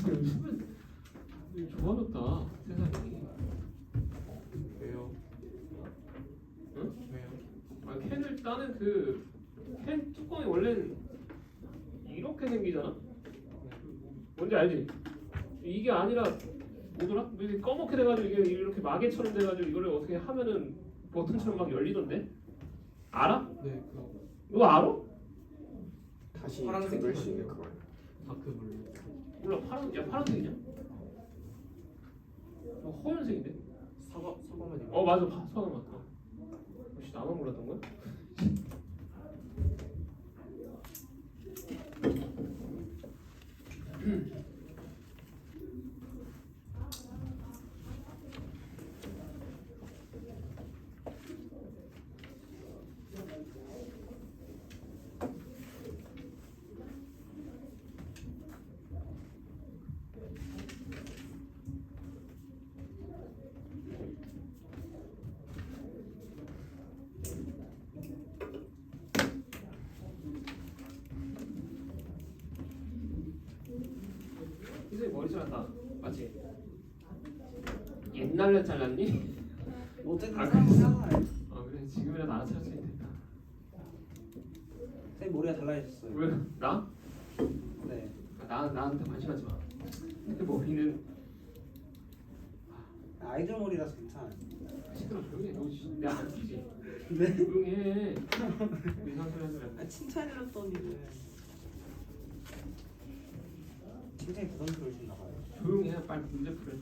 요즘은 좋아졌다 세상이. 왜요? 응? 왜요? 아, 캔을 따는 그 캔 뚜껑이 원래는 이렇게 생기잖아? 뭔지 알지? 이게 아니라 뭐더라? 이게 검게 돼가지고 이게 이렇게 마개처럼 돼가지고 이거를 어떻게 하면은 버튼처럼 막 열리던데? 알아? 네, 그거 너 알아? 다시 파란색 잠글 수 있는 아니에요? 그거. 다크블루. 몰라 파란색이냐? 허연색인데? 사과만 어 맞아 서가 맞다. 혹시 나만 몰랐던 거야? 희석이 머리 잘랐다 맞지? 옛날에 잘랐니? 어쨌든 아, 사람은 그랬어? 하나예요. 아 그래 지금이라도 알아차릴 수 있겠다. 쌤 머리가 달라졌어요. 왜? 나? 네. 나한테 관심하지 마. 내 머리는 아이돌 머리라서 괜찮아요. 시끄러 조용히 해. 너 내안 웃기지? 네. 조용히 해. 이상한 소리 하지 말고. 아, 칭찬이랬더니 칭찬이 부담스러울 수 있나 봐요. 조용히 해. 빨리 문제 풀어.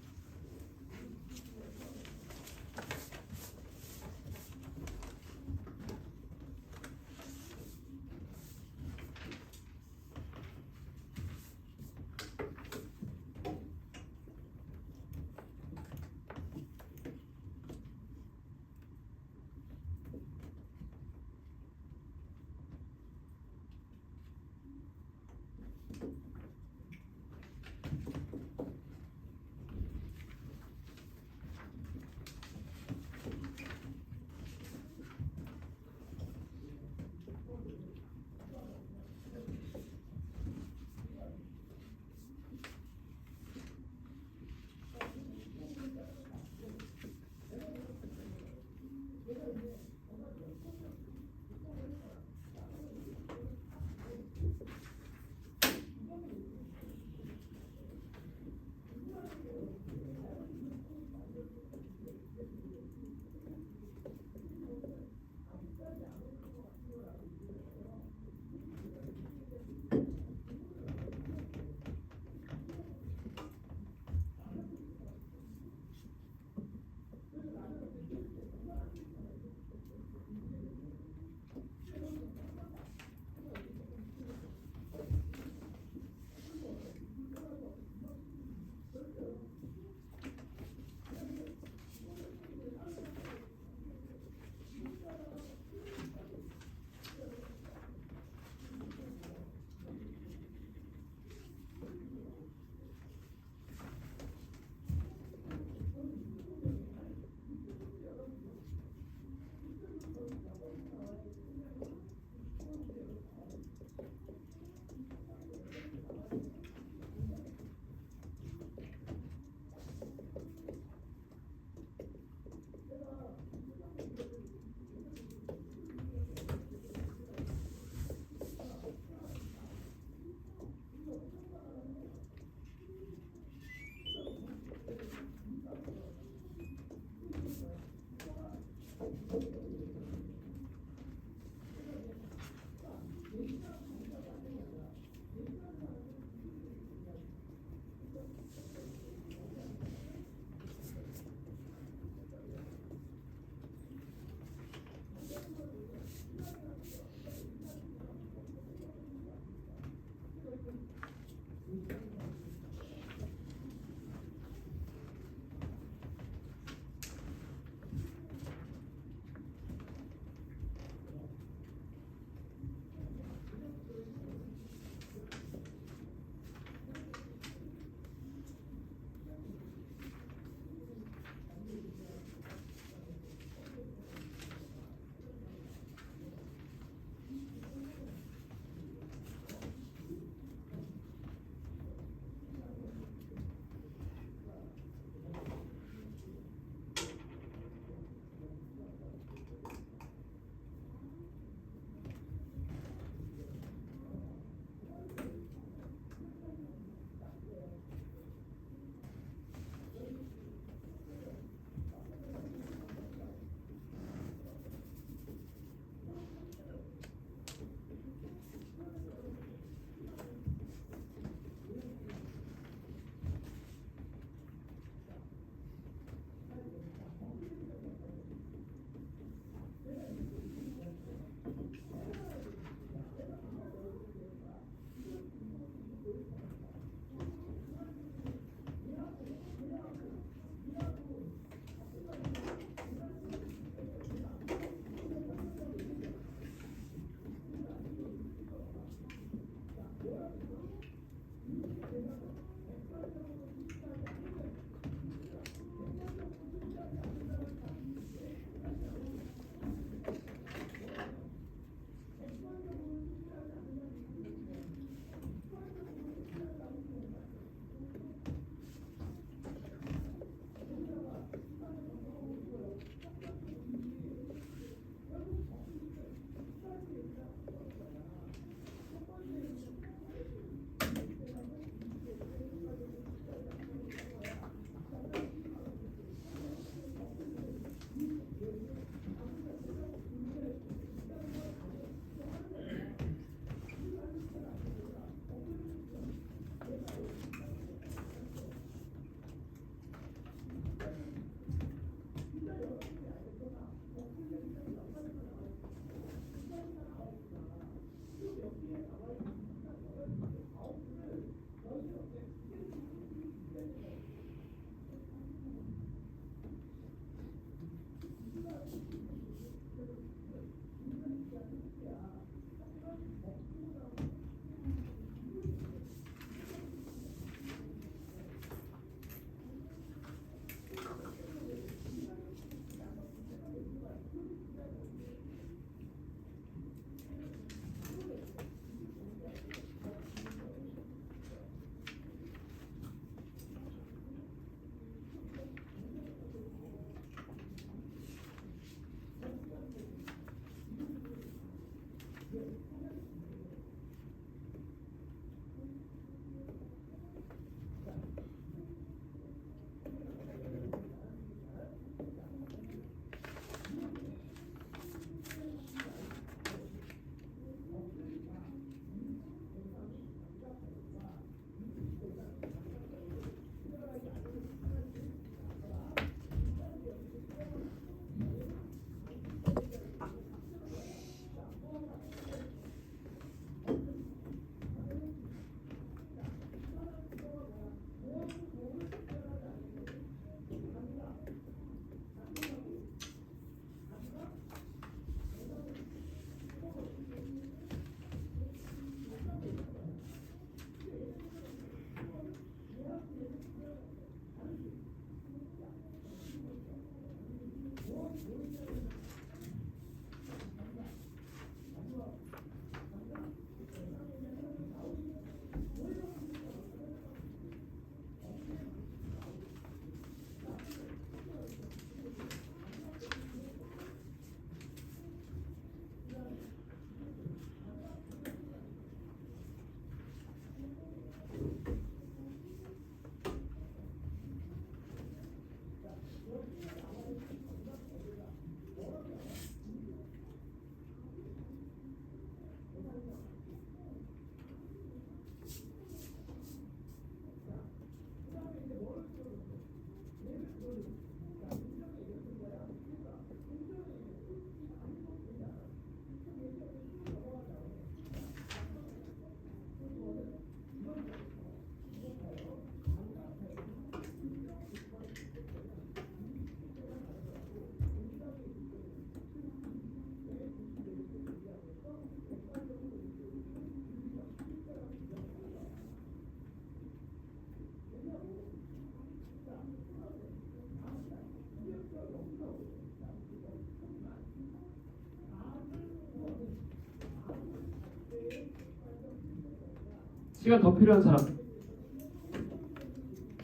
시간 더 필요한 사람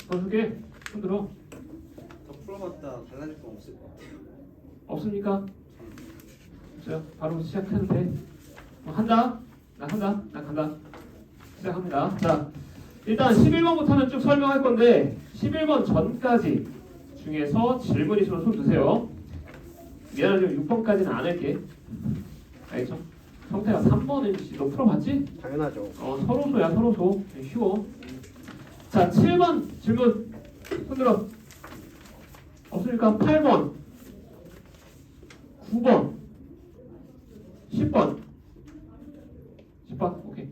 더 줄게. 손 들어. 더 풀어봤다 달라질 건 없을 것 같아요. 없습니까? 없어요. 바로 시작해도 돼. 한다. 나 한다. 나 간다. 시작합니다. 자, 일단 11번부터는 쭉 설명할 건데 11번 전까지 중에서 질문 있으면 손 드세요. 미안하지만 6번까지는 안 할게. 알겠죠? 성태가 3번은 너 풀어봤지? 당연하죠. 서로소야 서로소. 쉬워. 자, 7번 질문 손 들어. 없으니까 8번 9번 10번 10번 오케이.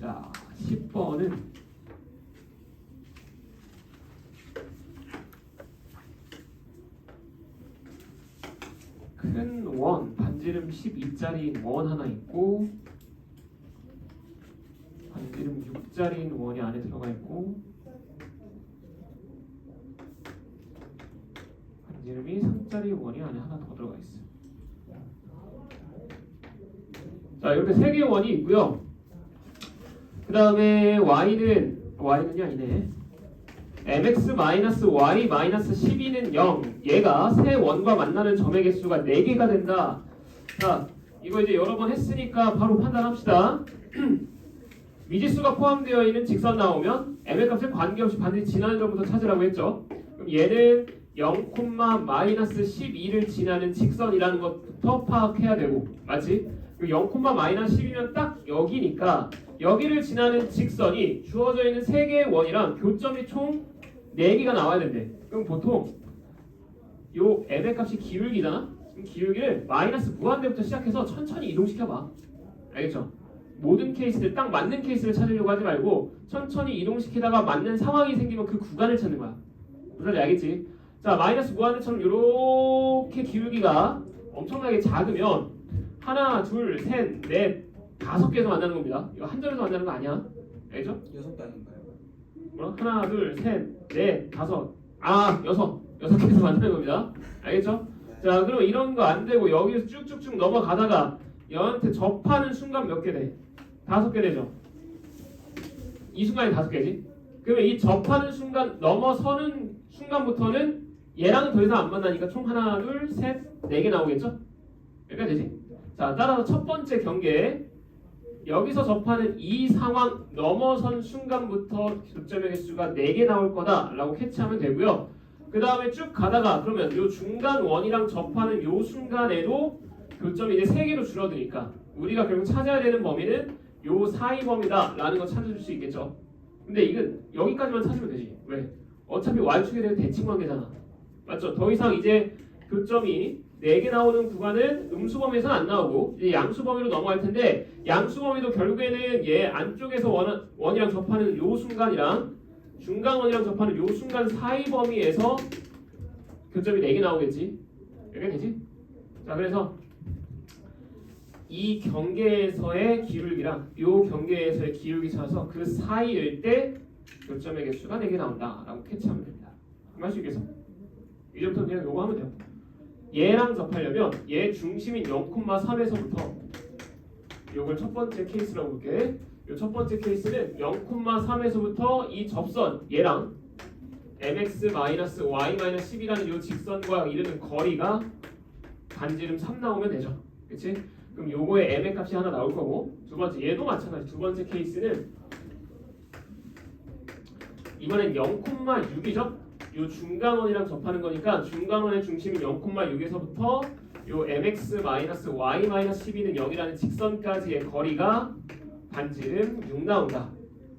자, 10번은 큰 원, 반지름 12짜리인 원 하나 있고 반지름 6짜리인 원이 안에 들어가 있고 반지름이 3짜리 원이 안에 하나 더 들어가 있어요. 자, 이렇게 세 개의 원이 있고요. 그 다음에 y는요 아니네. mx-y-12는 0. 얘가 세 원과 만나는 점의 개수가 4개가 된다. 자, 이거 이제 여러 번 했으니까 바로 판단합시다. 미지수가 포함되어 있는 직선 나오면 m의 값을 관계없이 반드시 지나는 점부터 찾으라고 했죠. 그럼 얘는 0,-12를 지나는 직선이라는 것부터 파악해야 되고, 맞지? 0,-12면 딱 여기니까 여기를 지나는 직선이 주어져 있는 3개의 원이랑 교점이 총 4개가 나와야 된대. 그럼 보통 요 m의 값이 기울기잖아? 그럼 기울기를 마이너스 무한대부터 시작해서 천천히 이동시켜봐. 알겠죠? 모든 케이스들 딱 맞는 케이스를 찾으려고 하지 말고 천천히 이동시키다가 맞는 상황이 생기면 그 구간을 찾는 거야. 무슨 말인지 알겠지? 자, 마이너스 무한대처럼 이렇게 기울기가 엄청나게 작으면 하나, 둘, 셋, 넷, 5개에서 만나는 겁니다. 이거 한 점에서 만나는 거 아니야. 알죠? 6단인가요? 뭐라? 하나, 둘, 셋, 넷, 5. 아, 6개에서 만나는 겁니다. 알겠죠? 자, 그럼 이런 거 안 되고 여기서 쭉쭉쭉 넘어가다가 얘한테 접하는 순간 몇 개 돼? 5개 되죠? 이 순간이 5개지? 그러면 이 접하는 순간, 넘어서는 순간부터는 얘랑은 더 이상 안 만나니까 총 하나, 둘, 셋, 4개 나오겠죠? 여기가 되지? 자, 따라서 첫 번째 경계 여기서 접하는 이 상황 넘어선 순간부터 교점의 개수가 4개 나올 거다 라고 캐치하면 되고요. 그 다음에 쭉 가다가 그러면 요 중간 원이랑 접하는 요 순간에도 교점이 이제 3개로 줄어드니까 우리가 결국 찾아야 되는 범위는 요 사이 범위다 라는 거 찾아줄 수 있겠죠. 근데 이건 여기까지만 찾으면 되지. 왜? 어차피 y축에 대한 대칭관계잖아. 맞죠? 더 이상 이제 교점이 4개 나오는 구간은 음수범위에서는 안 나오고 이제 양수범위로 넘어갈 텐데 양수범위도 결국에는 얘 안쪽에서 원이랑 접하는 요 순간이랑 중간원이랑 접하는 요 순간 사이 범위에서 교점이 4개 나오겠지. 이렇게 되지? 자, 그래서 이 경계에서의 기울기랑 요 경계에서의 기울기 찾아서 그 사이일 때 교점의 개수가 4개 나온다라고 캐치하면 됩니다. 할 수 있겠어? 이제부터 그냥 요거 하면 돼요. 얘랑 접하려면 얘 중심인 0,3에서부터 요걸 첫 번째 케이스라고 볼게. 요 첫 번째 케이스는 0,3에서부터 이 접선 얘랑 mx-y-12라는 요 직선과 이르는 거리가 반지름 3 나오면 되죠. 그치? 그럼 요거의 m의 값이 하나 나올 거고 두 번째 얘도 마찬가지. 두 번째 케이스는 이번엔 0,6이죠. 요 중간원이랑 접하는 거니까 중간원의 중심인 0,6에서부터 요 mx-y-12는 0이라는 직선까지의 거리가 반지름 6 나온다.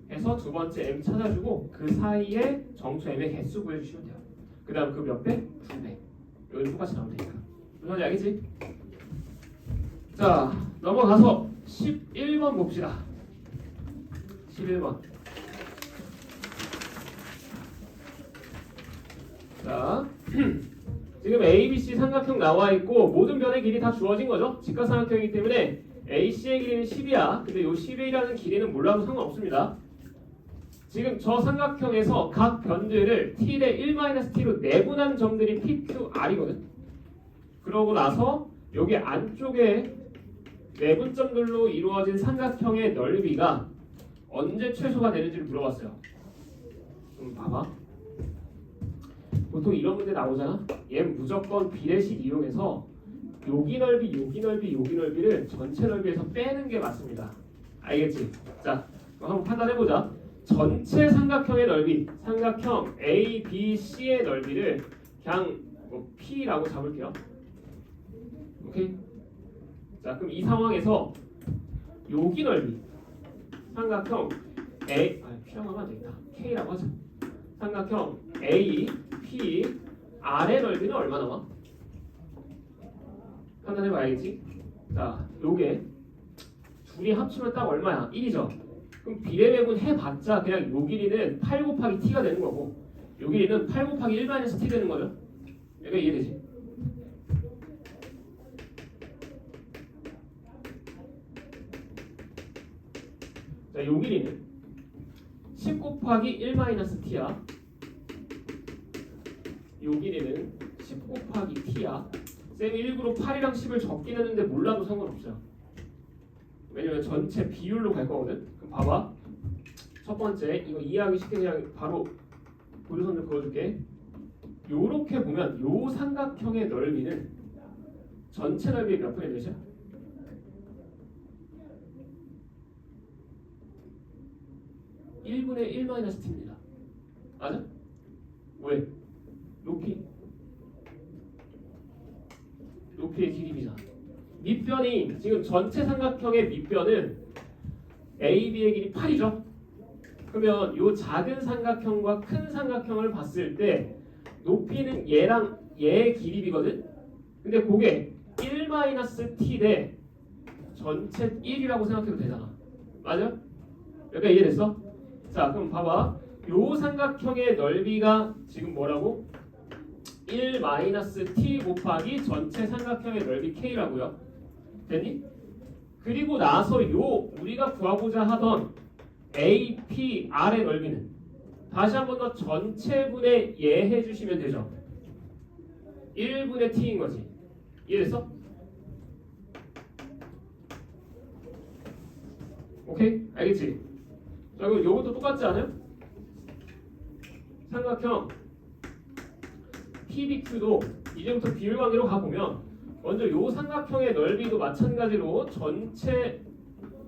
해서 두 번째 m 찾아주고 그 사이에 정수 m의 개수 구해주시면 돼요. 그 다음 그 몇 배? 2배. 여기 똑같이 나오면 되니까. 무슨 말인지 알겠지? 자, 넘어가서 11번 봅시다. 11번. 자, 지금 ABC 삼각형 나와 있고 모든 변의 길이 다 주어진 거죠. 직각삼각형이기 때문에 AC의 길이는 10이야. 근데 이 10이라는 길이는 몰라도 상관없습니다. 지금 저 삼각형에서 각 변들을 t 대 1-t로 내분한 점들이 PQR이거든. 그러고 나서 여기 안쪽에 내분점들로 이루어진 삼각형의 넓이가 언제 최소가 되는지를 물어봤어요. 그럼 봐봐. 보통 이런 문제 나오잖아. 얘는 무조건 비례식 이용해서 여기 넓이, 여기 넓이, 여기 넓이를 전체 넓이에서 빼는 게 맞습니다. 알겠지? 자, 그럼 한번 판단해보자. 전체 삼각형의 넓이, 삼각형 A, B, C의 넓이를 그냥 뭐 P라고 잡을게요. 오케이? 자, 그럼 이 상황에서 여기 넓이, 삼각형 A, P라고 하면 안 되겠다. K라고 하자. 삼각형 A, P, R의 넓이는 얼마 나와? 판단해봐야겠지? 자, 요게 둘이 합치면 딱 얼마야? 1이죠? 그럼 비례배분 해봤자 그냥 요 길이는 8 곱하기 t가 되는 거고 요 길이는 8 곱하기 1-t 되는 거죠? 여기가 이해되지? 자, 요 길이는 10 곱하기 1-t야. 요 길이는 10 곱하기 t야. 쌤이 일부러 8이랑 10을 적긴 했는데 몰라도 상관없어요. 왜냐면 전체 비율로 갈 거거든. 그럼 봐봐. 첫 번째 이거 이해하기 쉽게 그냥 바로 고리선을 그어줄게. 요렇게 보면 요 삼각형의 넓이는 전체 넓이의 몇 분의 몇이야? (1분의 1-t입니다) 맞아? 왜? 높이의 길이잖아. 밑변이 지금 전체 삼각형의 밑변은 AB의 길이 8이죠. 그러면 이 작은 삼각형과 큰 삼각형을 봤을 때 높이는 얘랑 얘의 길이거든. 근데 그게 1-t 대 전체 1이라고 생각해도 되잖아. 맞아? 여기가 이해됐어? 자, 그럼 봐봐. 요 삼각형의 넓이가 지금 뭐라고? 1-t 곱하기 전체 삼각형의 넓이 k라고요. 됐니? 그리고 나서 요 우리가 구하고자 하던 A, P, R의 넓이는 다시 한 번 더 전체분의 얘 해주시면 되죠. 1분의 t인 거지. 이해됐어? 오케이? 알겠지? 자, 그럼 요것도 똑같지 않아요? 삼각형 PBQ도 이제부터 비율 관계로 가보면 먼저 요 삼각형의 넓이도 마찬가지로 전체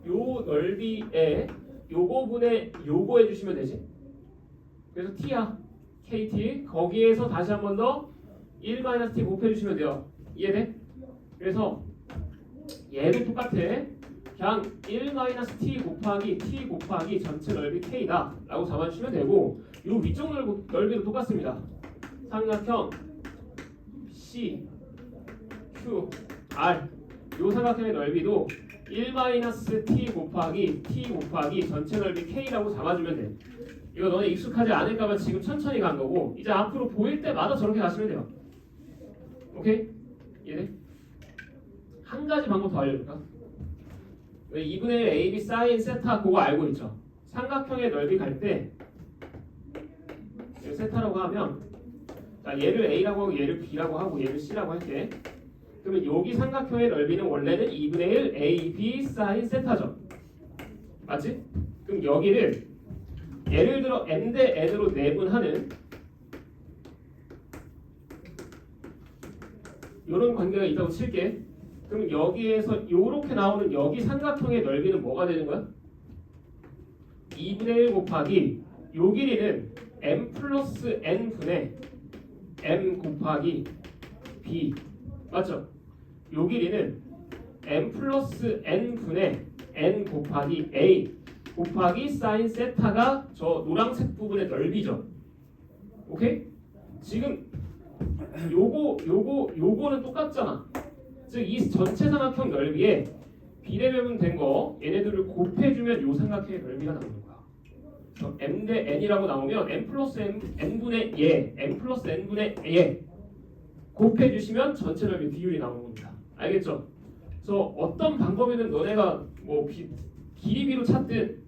요 넓이에 요거 분의 요거 해주시면 되지. 그래서 t야. KT 거기에서 다시 한 번 더 1-t 곱해주시면 돼요. 이해돼? 그래서 얘도 똑같아. 그냥 1-t 곱하기 t 곱하기 전체 넓이 k다 라고 잡아주시면 되고 요 위쪽 넓이도 똑같습니다. 삼각형 C, Q, R 요 삼각형의 넓이도 1-t 곱하기 t 곱하기 전체 넓이 k라고 잡아주면 돼. 이거 너네 익숙하지 않을까봐 지금 천천히 간 거고 이제 앞으로 보일 때마다 저렇게 가시면 돼요. 오케이? 이해돼? 한 가지 방법 더 알려줄까? 왜 2분의 1 AB 사인 세타 그거 알고 있죠? 삼각형의 넓이 갈 때 세타라고 하면 자, 얘를 A라고 하고 얘를 B라고 하고 얘를 C라고 할게. 그러면 여기 삼각형의 넓이는 원래는 2분의 1 AB 사인 세타죠. 맞지? 그럼 여기를 예를 들어 n 대 n으로 내분하는 이런 관계가 있다고 칠게. 그럼 여기에서 이렇게 나오는 여기 삼각형의 넓이는 뭐가 되는 거야? 2분의 1 곱하기 요 길이는 m 플러스 n 분의 m 곱하기 b 맞죠? 요 길이는 m 플러스 n 분의 n 곱하기 a 곱하기 사인 세타가 저 노란색 부분의 넓이죠. 오케이? 지금 요거는 똑같잖아. 즉 이 전체 삼각형 넓이에 비례배분 된 거 얘네들을 곱해주면 요 삼각형의 넓이가 나오는 거야. 그래서 m 대 n이라고 나오면 m 플러스 n분의 얘, m 플러스 n분의 얘 곱해주시면 전체 넓이 비율이 나오는 겁니다. 알겠죠? 그래서 어떤 방법이든 너네가 뭐 길이비로 찾든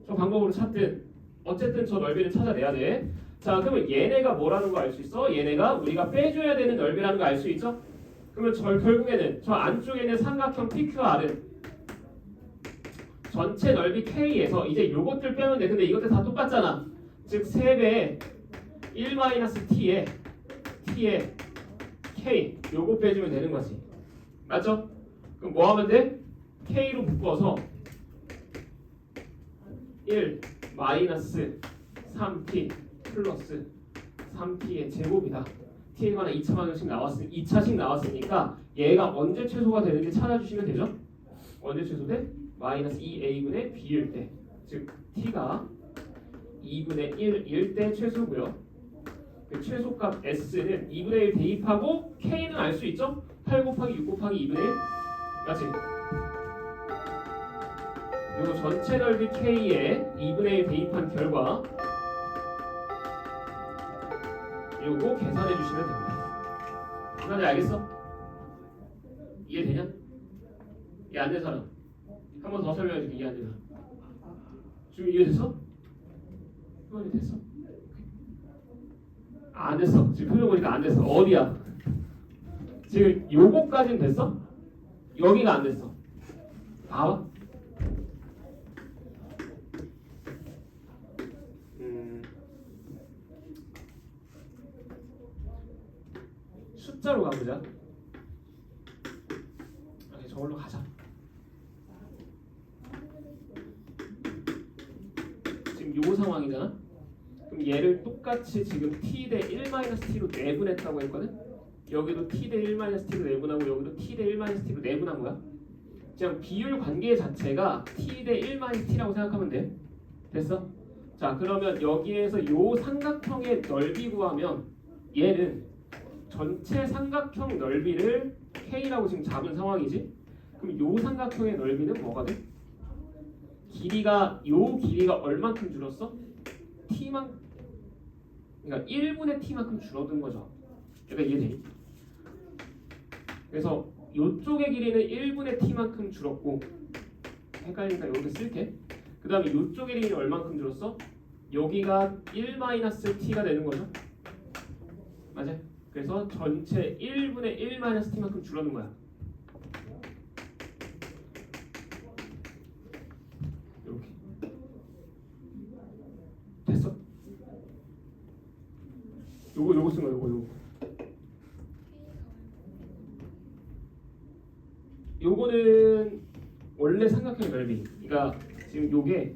저 방법으로 찾든 어쨌든 저 넓이를 찾아내야 돼. 자, 그러면 얘네가 뭐라는 거 알 수 있어? 얘네가 우리가 빼줘야 되는 넓이라는 거 알 수 있죠? 그러면 결국에는 저 안쪽에 있는 삼각형 PQR은 전체 넓이 K에서 이제 요것들 빼면 돼. 근데 이것들 다 똑같잖아. 즉 3배 1-T에 K 요거 빼주면 되는 거지. 맞죠? 그럼 뭐 하면 돼? K로 묶어서 1-3T 플러스 3T의 제곱이다. T에 관한 2차 방정식 2차식 나왔으니까 얘가 언제 최소가 되는지 찾아주시면 되죠? 언제 최소돼? 마이너스 2a분의 b일 때, 즉 t가 2분의 1일 때 최소고요. 그 최소값 s는 2분의 1 대입하고 k는 알 수 있죠? 8 곱하기 6 곱하기 2분의 1 맞지? 그리고 전체 넓이 k에 2분의 1 대입한 결과 요거 계산해 주시면 됩니다. 그런지 알겠어? 이해되냐? 이해 안 되는 사람? 한 번 더 설명해 줄게. 이해 안 되나? 지금 이해됐어? 표현이 됐어? 안 됐어. 지금 표정 보니까 안 됐어. 어디야? 지금 요거까지는 됐어? 여기가 안 됐어. 봐봐. 숫자로 가보자. 오케이, 저걸로 가자. 지금 요 상황이잖아. 그럼 얘를 똑같이 지금 t 대 1-t로 내분했다고 했거든. 여기도 t 대 1-t로 내분하고 여기도 t 대 1-t로 내분한 거야. 그냥 비율 관계 자체가 t 대 1-t라고 생각하면 돼. 됐어? 자, 그러면 여기에서 요 삼각형의 넓이 구하면 얘는 전체 삼각형 넓이를 K라고 지금 잡은 상황이지? 그럼 요 삼각형의 넓이는 뭐가 돼? 요 길이가 얼만큼 줄었어? T만, 그러니까 1분의 T만큼 줄어든 거죠. 그러니까 이해되니? 그래서 요쪽의 길이는 1분의 T만큼 줄었고, 헷갈리니까 여기 쓸게. 그 다음에 요쪽의 길이는 얼만큼 줄었어? 여기가 1-T가 되는 거죠. 맞아? 그래서 전체 1분의 1-T만큼 줄어든 거야. 이렇게 됐어? 요거 쓴 거야. 요거. 요거는 원래 삼각형의 넓이. 그러니까 지금 요게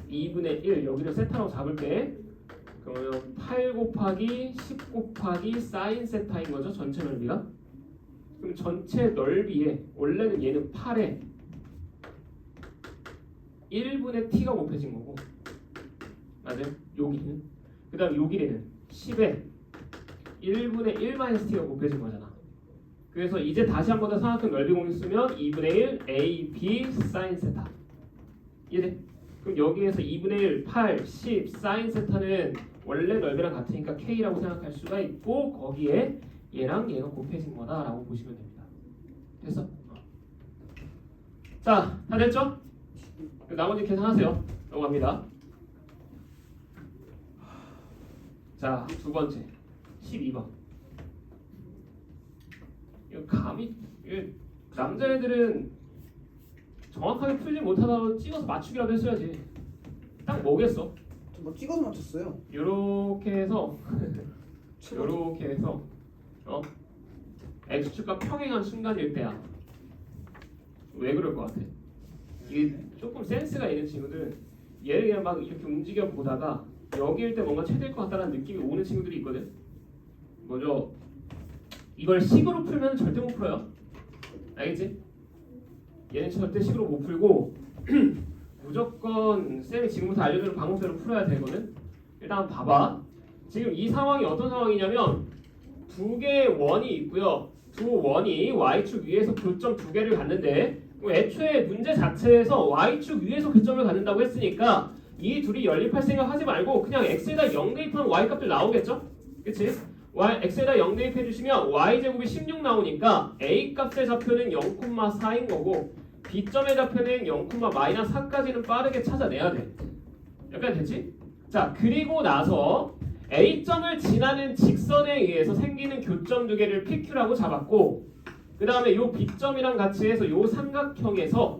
2분의 1 여기를 세타라고 잡을 때 그러면 8 곱하기 10 곱하기 사인 세타인 거죠. 전체 넓이가. 그럼 전체 넓이에 원래는 얘는 8에 1분의 t가 곱해진 거고, 맞아요? 여기는. 그 다음 요 길이는 10에 1분의 1-t가 곱해진 거잖아. 그래서 이제 다시 한 번 더 삼각형 넓이 공식 쓰면 2분의 1 a, b 사인 세타. 이해돼? 그럼 여기에서 2분의 1, 8, 10 사인 세타는 원래 넓이랑 같으니까 K라고 생각할 수가 있고, 거기에 얘랑 얘가 곱해진 거다라고 보시면 됩니다. 됐어? 자, 다 됐죠? 나머지 계산하세요. 넘어갑니다. 자, 두 번째 12번. 이거 감이 남자애들은 정확하게 풀지 못하다고 찍어서 맞추기라도 했어야지. 딱 뭐겠어? 뭐 찍어서 맞췄어요. 요렇게 해서 요렇게 해서 x축과 평행한 순간일 때야. 왜 그럴 것 같아? 이게 조금 센스가 있는 친구들은 얘를 그냥 막 이렇게 움직여 보다가 여기일 때 뭔가 최대일 것 같다는 느낌이 오는 친구들이 있거든. 뭐죠? 이걸 식으로 풀면 절대 못 풀어요. 알겠지? 얘는 절대 식으로 못 풀고 무조건 쌤이 지금부터 알려주는 방법대로 풀어야 되거든. 일단 봐봐. 지금 이 상황이 어떤 상황이냐면 두 개의 원이 있고요. 두 원이 y축 위에서 교점 두 개를 갖는데 애초에 문제 자체에서 y축 위에서 교점을 갖는다고 했으니까 이 둘이 연립할 생각 하지 말고 그냥 x에다 0 대입하면 y 값들 나오겠죠? 그치? x에다 0 대입해 주시면 y제곱이 16 나오니까 a 값의 좌표는 0,4인 거고 b점의 좌표는 0,-4까지는 빠르게 찾아내야 돼. 여기까지 됐지? 자, 그리고 나서 A점을 지나는 직선에 의해서 생기는 교점 두 개를 PQ라고 잡았고, 그 다음에 요 B점이랑 같이 해서 요 삼각형에서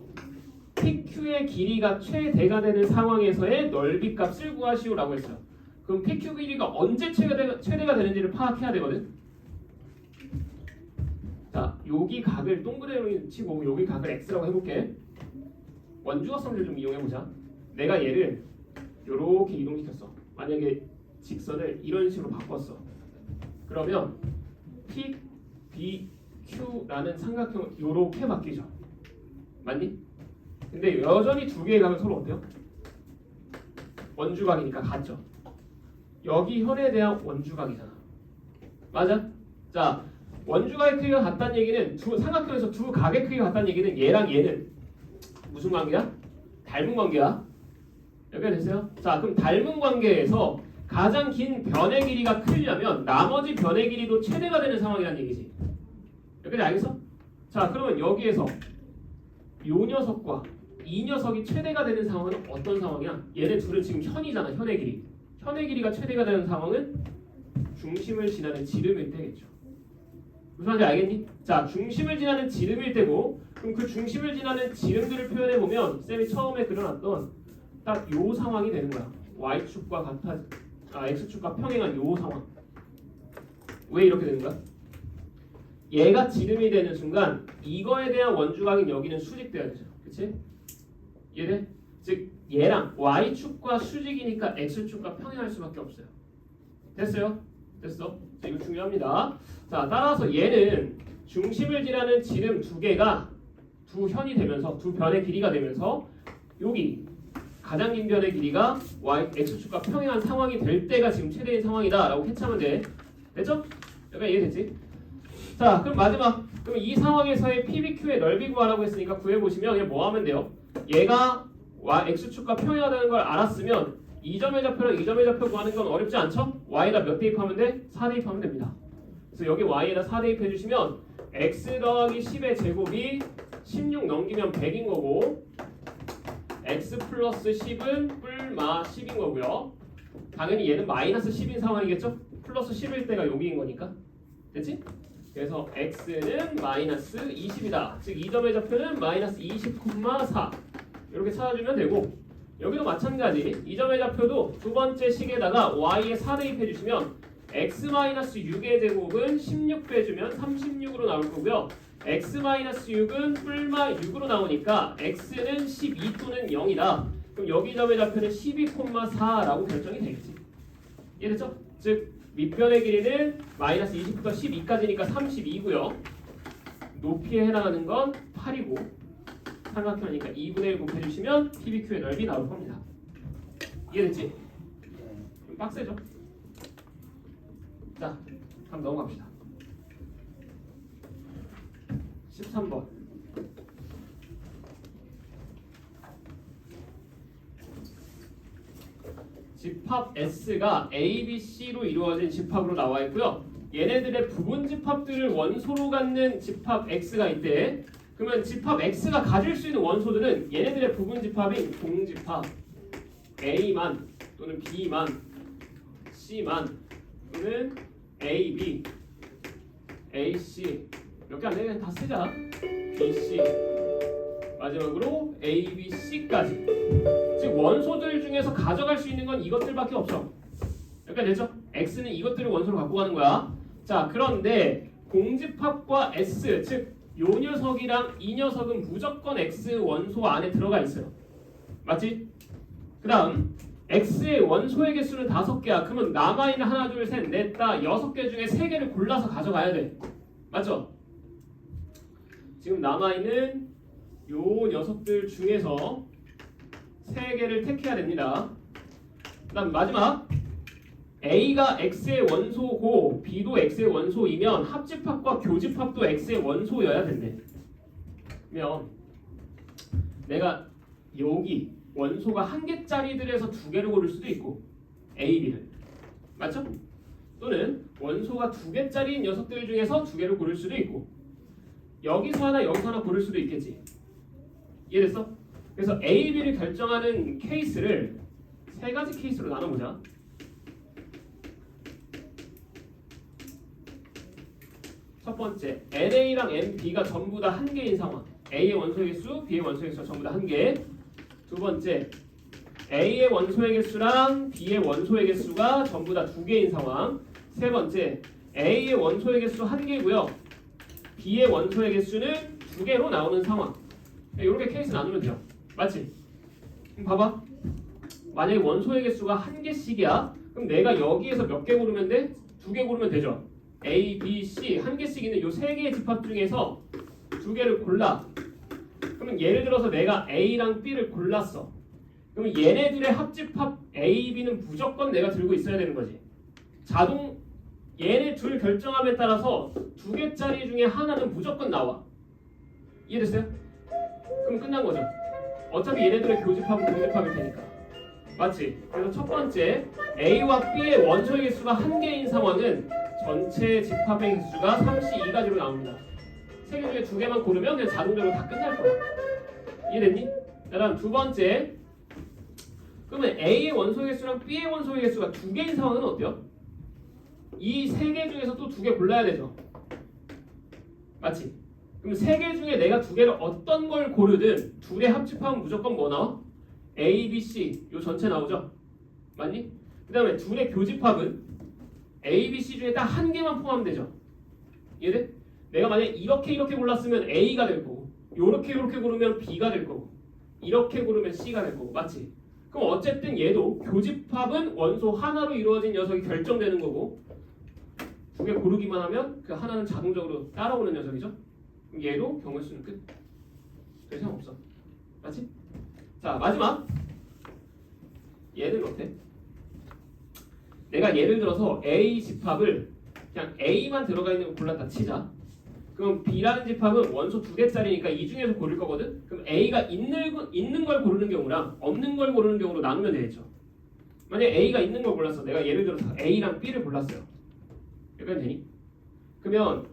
PQ의 길이가 최대가 되는 상황에서의 넓이 값을 구하시오라고 했어요. 그럼 PQ 길이가 언제 최대가 되는지를 파악해야 되거든. 자, 여기 각을 동그라미 치고 여기 각을 X라고 해볼게. 원주각성질 좀 이용해보자. 내가 얘를 요렇게 이동시켰어. 만약에 직선을 이런 식으로 바꿨어. 그러면 P, B, Q라는 삼각형 요렇게 바뀌죠. 맞니? 근데 여전히 두 개의 각은 서로 어때요? 원주각이니까 같죠. 여기 현에 대한 원주각이잖아. 맞아? 자, 원주각의 크기가 같다는 얘기는 두 삼각형에서 두 각의 크기가 같다는 얘기는 얘랑 얘는 무슨 관계야? 닮은 관계야. 여기까지 됐어요? 자, 그럼 닮은 관계에서 가장 긴 변의 길이가 크려면 나머지 변의 길이도 최대가 되는 상황이라는 얘기지. 여기까지 알겠어? 자, 그러면 여기에서 요 녀석과 이 녀석이 최대가 되는 상황은 어떤 상황이야? 얘네 둘은 지금 현이잖아. 현의 길이. 현의 길이가 최대가 되는 상황은 중심을 지나는 지름일 때겠죠. 무슨 말인지 알겠니? 자, 중심을 지나는 지름일 때고, 그럼 그 중심을 지나는 지름들을 표현해 보면 쌤이 처음에 그려놨던 딱 요 상황이 되는 거야. y축과 x축과 평행한 요 상황. 왜 이렇게 되는 거야? 얘가 지름이 되는 순간 이거에 대한 원주각인 여기는 수직돼야 되죠. 그치? 이해돼? 즉 얘랑 y축과 수직이니까 x축과 평행할 수밖에 없어요. 됐어요? 됐어? 자, 이거 중요합니다. 자, 따라서 얘는 중심을 지나는 지름 두 개가 두 현이 되면서 두 변의 길이가 되면서 여기 가장 긴 변의 길이가 x축과 평행한 상황이 될 때가 지금 최대인 상황이다 라고 캐치하면 돼. 됐죠? 여기까지 이해됐지? 자, 그럼 마지막. 그럼 이 상황에서의 PBQ의 넓이 구하라고 했으니까 구해보시면 그냥 뭐 하면 돼요? 얘가 x축과 평행하다는 걸 알았으면 이 점의 좌표랑 이 점의 좌표 구하는 건 어렵지 않죠? y에다 몇 대입하면 돼? 4 대입하면 됩니다. 그래서 여기 y에다 4 대입해 주시면 x 더하기 10의 제곱이 16 넘기면 100인 거고 x 플러스 10은 뿔마 10인 거고요. 당연히 얘는 마이너스 10인 상황이겠죠? 플러스 10일 때가 여기인 거니까. 됐지? 그래서 x는 마이너스 20이다. 즉 이 점의 좌표는 마이너스 20,4 이렇게 찾아주면 되고, 여기도 마찬가지 이 점의 좌표도 두 번째 식에다가 y에 4 대입해 주시면 x-6의 제곱은 16 빼주면 36으로 나올 거고요. x-6은 뿔마 6으로 나오니까 x는 12 또는 0이다. 그럼 여기 점의 좌표는 12,4라고 결정이 되겠지. 이해됐죠? 즉 밑변의 길이는 마이너스 20부터 12까지니까 32고요. 높이에 해당하는 건 8이고 삼각형이니까 2분의 1 곱해주시면 PBQ의 넓이 나올 겁니다. 이해됐지? 좀 빡세죠? 자, 한번 넘어갑시다. 13번. 집합 S가 A, B, C로 이루어진 집합으로 나와 있고요. 얘네들의 부분 집합들을 원소로 갖는 집합 X가 있대. 그러면 집합 X가 가질 수 있는 원소들은 얘네들의 부분 집합인 공집합 A만 또는 B만 C만 또는 A, B, A, C 몇 개 안 되면 다 쓰자. B, C 마지막으로 A, B, C까지. 즉 원소들 중에서 가져갈 수 있는 건 이것들밖에 없어. 여기까지 됐죠? X는 이것들을 원소로 갖고 가는 거야. 자, 그런데 공집합과 S, 즉 요 녀석이랑 이 녀석은 무조건 X 원소 안에 들어가 있어요. 맞지? 그 다음 X의 원소의 개수는 5개야. 그러면 남아있는 하나, 둘, 셋, 넷, 다 6개 중에 3개를 골라서 가져가야 돼. 맞죠? 지금 남아있는 요 녀석들 중에서 3개를 택해야 됩니다. 그 다음 마지막 A가 X의 원소고 B도 X의 원소이면 합집합과 교집합도 X의 원소여야 된대. 그러면 내가 여기 원소가 1개짜리들에서 2개를 고를 수도 있고 A, B를. 맞죠? 또는 원소가 2개짜리인 녀석들 중에서 2개를 고를 수도 있고 여기서 하나 여기서 하나 고를 수도 있겠지. 이해됐어? 그래서 A, B를 결정하는 케이스를 세 가지 케이스로 나눠보자. 첫 번째, NA랑 NB가 전부 다 한 개인 상황. A의 원소의 개수, B의 원소의 개수가 전부 다 한 개. 두 번째, A의 원소의 개수랑 B의 원소의 개수가 전부 다 두 개인 상황. 세 번째, A의 원소의 개수 한 개고요. B의 원소의 개수는 두 개로 나오는 상황. 이렇게 케이스 나누면 돼요. 맞지? 그럼 봐봐. 만약에 원소의 개수가 한 개씩이야. 그럼 내가 여기에서 몇 개 고르면 돼? 두 개 고르면 되죠. A, B, C 한 개씩 있는 이 세 개의 집합 중에서 두 개를 골라. 그러면 예를 들어서 내가 A랑 B를 골랐어. 그러면 얘네들의 합집합 A, B는 무조건 내가 들고 있어야 되는 거지. 자동 얘네 둘 결정함에 따라서 두 개짜리 중에 하나는 무조건 나와. 이해됐어요? 그럼 끝난 거죠. 어차피 얘네들의 교집합은 공집합일 테니까. 맞지? 그래서 첫 번째 A와 B의 원소의 개수가 한 개인 상황은 전체 집합의 개수가 32가지로 나옵니다. 세 개 중에 두 개만 고르면 그냥 자동적으로 다 끝날 거야. 이해됐니? 그다음 두 번째, 그러면 A의 원소의 개수랑 B의 원소의 개수가 두 개인 상황은 어때요? 이 세 개 중에서 또 두 개 골라야 되죠. 맞지? 그럼 세 개 중에 내가 두 개를 어떤 걸 고르든 둘의 합집합은 무조건 뭐 나와? A, B, C 요 전체 나오죠? 맞니? 그 다음에 둘의 교집합은 A, B, C 중에 딱 한 개만 포함되면 되죠. 이해돼? 내가 만약에 이렇게 골랐으면 A가 될 거고 요렇게 고르면 B가 될 거고 이렇게 고르면 C가 될 거고 맞지? 그럼 어쨌든 얘도 교집합은 원소 하나로 이루어진 녀석이 결정되는 거고 두 개 고르기만 하면 그 하나는 자동적으로 따라오는 녀석이죠? 그럼 얘도 경우의 수는 끝. 별 이상 없어. 맞지? 자 마지막 얘는 어때? 내가 예를 들어서 A 집합을 그냥 A만 들어가 있는 거 골랐다 치자. 그럼 B라는 집합은 원소 두 개짜리니까 이 중에서 고를 거거든. 그럼 A가 있는 걸 고르는 경우랑 없는 걸 고르는 경우로 나누면 되겠죠. 만약에 A가 있는 걸 골랐어. 내가 예를 들어서 A랑 B를 골랐어요. 여기까지 되니? 그러면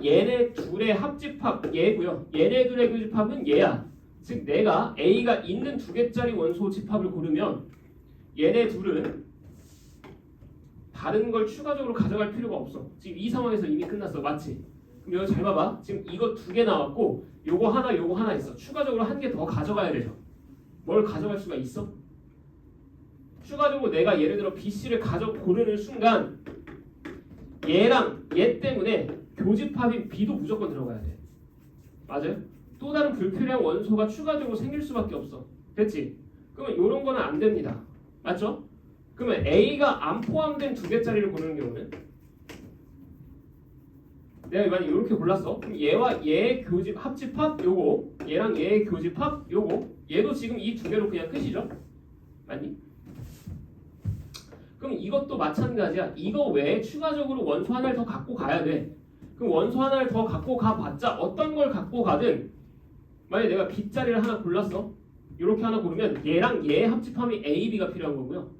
얘네 둘의 합집합 얘고요. 얘네 둘의 교집합은 얘야. 즉 내가 A가 있는 두 개짜리 원소 집합을 고르면 얘네 둘은 다른 걸 추가적으로 가져갈 필요가 없어. 지금 이 상황에서 이미 끝났어. 맞지? 그럼 여기 잘 봐봐. 지금 이거 두 개 나왔고 요거 하나 있어. 추가적으로 한 개 더 가져가야 되죠. 뭘 가져갈 수가 있어? 추가적으로 내가 예를 들어 BC를 고르는 순간 얘랑 얘 때문에 교집합인 B도 무조건 들어가야 돼. 맞아요? 또 다른 불필요한 원소가 추가적으로 생길 수밖에 없어. 됐지? 그러면 이런 거는 안 됩니다. 맞죠? 그러면 A가 안 포함된 두 개짜리를 고르는 경우는 내가 만약 이렇게 골랐어. 그럼 얘와 얘의 합집합 요거 얘랑 얘의 교집합 요거 얘도 지금 이 두 개로 그냥 끝이죠. 맞니? 그럼 이것도 마찬가지야. 이거 외에 추가적으로 원소 하나를 더 갖고 가야 돼. 그럼 원소 하나를 더 갖고 가봤자 어떤 걸 갖고 가든 만약에 내가 B자리를 하나 골랐어. 이렇게 하나 고르면 얘랑 얘의 합집합이 A, B가 필요한 거고요.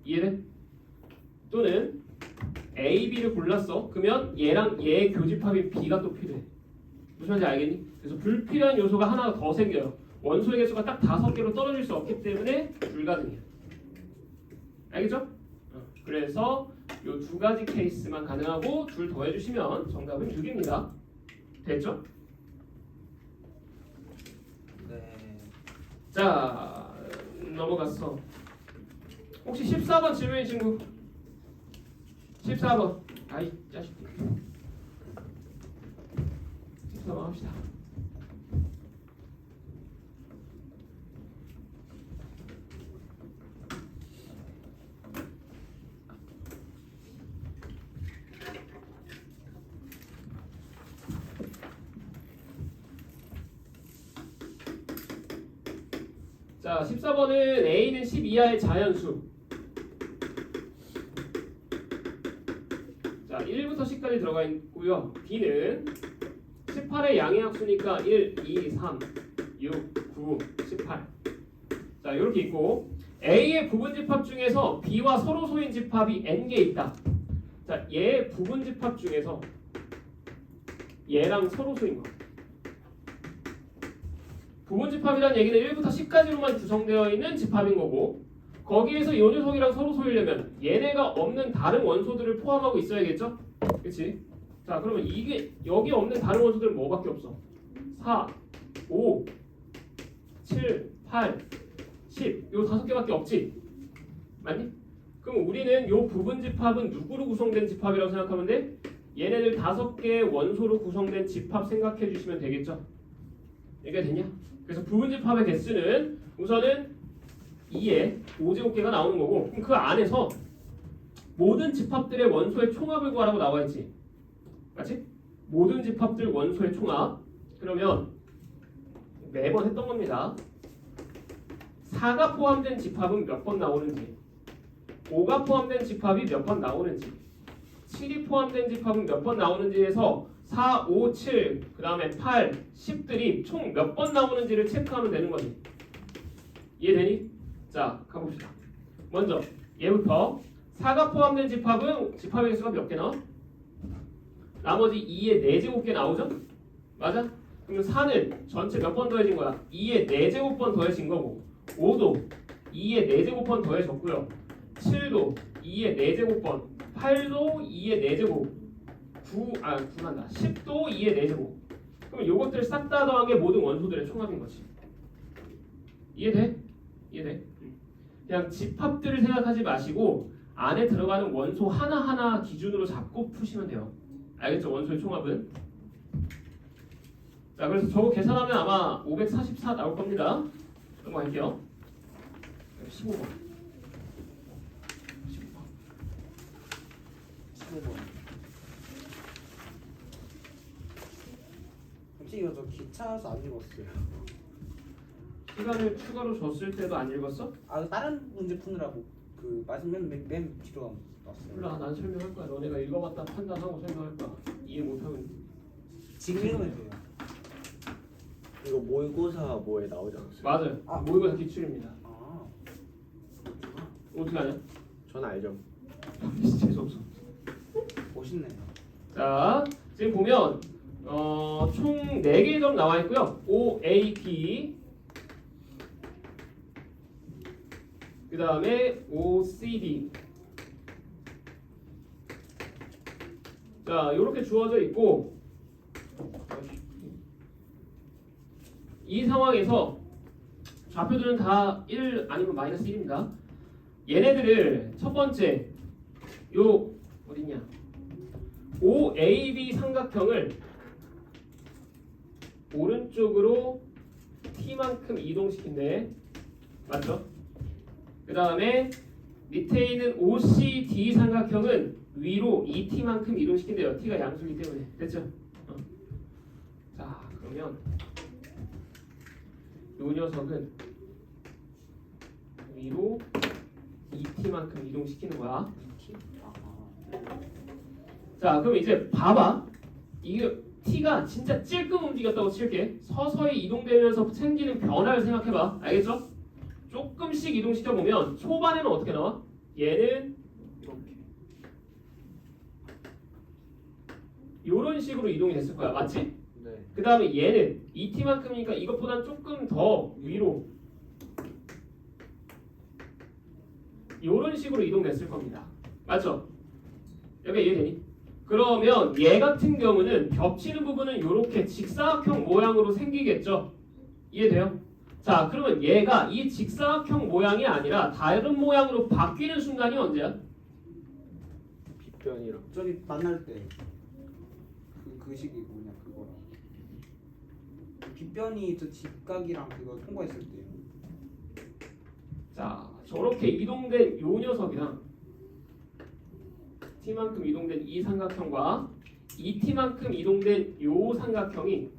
이해돼? 또는 A, B를 골랐어. 그러면 얘랑 얘의 교집합인 B가 또 필요해. 무슨 말인지 알겠니? 그래서 불필요한 요소가 하나 더 생겨요. 원소의 개수가 딱 5개로 떨어질 수 없기 때문에 불가능해요. 알겠죠? 그래서 요 두 가지 케이스만 가능하고 둘 더해주시면 정답은 6입니다. 됐죠? 네. 자 넘어갔어. 혹시 14번 질문인 친구? 14번. 아이 자식들. 14번 합시다. 자, 14번은 A는 10 이하의 자연수. 자, 1부터 10까지 들어가 있고요. B는 18의 양의학수니까 1, 2, 3, 6, 9, 18. 자, 이렇게 있고 A의 부분집합 중에서 B와 서로 소인 집합이 N개 있다. 자, 얘의 부분집합 중에서 얘랑 서로 소인 거. 부분집합이라는 얘기는 1부터 10까지로만 구성되어 있는 집합인 거고 거기에서 이 녀석이랑 서로 소이려면 얘네가 없는 다른 원소들을 포함하고 있어야겠죠? 그치? 자 그러면 이게 여기 없는 다른 원소들은 뭐밖에 없어? 4, 5, 7, 8, 10 요 5개밖에 없지? 맞니? 그럼 우리는 요 부분 집합은 누구로 구성된 집합이라고 생각하면 돼? 얘네들 5개의 원소로 구성된 집합 생각해 주시면 되겠죠? 이게 됐냐? 그래서 부분 집합의 개수는 우선은 2에 5제곱개가 나오는 거고 그럼 그 안에서 모든 집합들의 원소의 총합을 구하라고 나와 있지. 맞지? 모든 집합들 원소의 총합. 그러면 매번 했던 겁니다. 4가 포함된 집합은 몇 번 나오는지 5가 포함된 집합이 몇 번 나오는지 7이 포함된 집합은 몇 번 나오는지 해서 4, 5, 7, 그 다음에 8, 10들이 총 몇 번 나오는지를 체크하면 되는 거지. 이해되니? 자, 가봅시다. 먼저 얘부터 4가 포함된 집합은 집합의 개수가 몇 개 나와? 나머지 2의 4제곱개 나오죠? 맞아? 그러면 4는 전체 몇 번 더해진 거야? 2의 4제곱번 더해진 거고 5도 2의 4제곱번 더해졌고요 7도 2의 4제곱번 8도 2의 4제곱 10도 2의 4제곱 그럼 요것들 싹 다 더한 게 모든 원소들의 총합인 거지. 이해돼? 이해돼? 그냥 집합들을 생각하지 마시고 안에 들어가는 원소 하나하나 기준으로 잡고 푸시면 돼요. 알겠죠? 원소의 총합은. 자, 그래서 저거 계산하면 아마 544 나올 겁니다. 넘어갈게요. 15번. 15번. 솔직히 이거 저 귀찮아서 안 읽었어요. 시간을 추가로 줬을 때도 안 읽었어? 아 다른 문제 푸느라고 그 맞으면 맨 뒤로 왔어요. 몰라, 난 설명할 거야. 너네가 읽어봤다 판단하고 설명할 거야. 이해 못하면 지금 읽으면 돼요. 이거 모의고사 뭐에 나오지 않았어요? 맞아요. 아. 모의고사 기출입니다. 아 어떻게 하냐? 전 알죠. 재수없어. 멋있네요. 자, 지금 보면 총 4개의 점 나와 있고요. O, A, B 그 다음에 O, C, D 자, 이렇게 주어져 있고 이 상황에서 좌표들은 다 1 아니면 마이너스 1입니다. 얘네들을 첫 번째 요 어딨냐 OAB 삼각형을 오른쪽으로 t만큼 이동시킨대. 맞죠? 그 다음에 밑에 있는 OCD 삼각형은 위로 2t만큼 이동시킨대요. t가 양수이기 때문에. 됐죠? 자, 그러면 요 녀석은 위로 2t만큼 이동시키는 거야. 자, 그럼 이제 봐봐. 이게 t가 진짜 찔끔 움직였다고 칠게. 서서히 이동되면서 생기는 변화를 생각해봐. 알겠죠? 조금씩 이동시켜보면 초반에는 어떻게 나와? 얘는 이렇게 이런 식으로 이동이 됐을 거야. 맞지? 네. 그 다음에 얘는 2t만큼이니까 이것보단 조금 더 위로 이런 식으로 이동됐을 겁니다. 맞죠? 여기 이해되니? 그러면 얘 같은 경우는 겹치는 부분은 이렇게 직사각형 모양으로 생기겠죠? 이해돼요? 자, 그러면 얘가 이 직사각형 모양이 아니라 다른 모양으로 바뀌는 순간이 언제야? 빗변이랑 저기 만날 때 그 식이 뭐냐 그거랑 빗변이 저 직각이랑 그거 통과했을 때. 자, 저렇게 이동된 요 녀석이랑 t만큼 이동된 이 삼각형과 2t만큼 이동된 요 삼각형이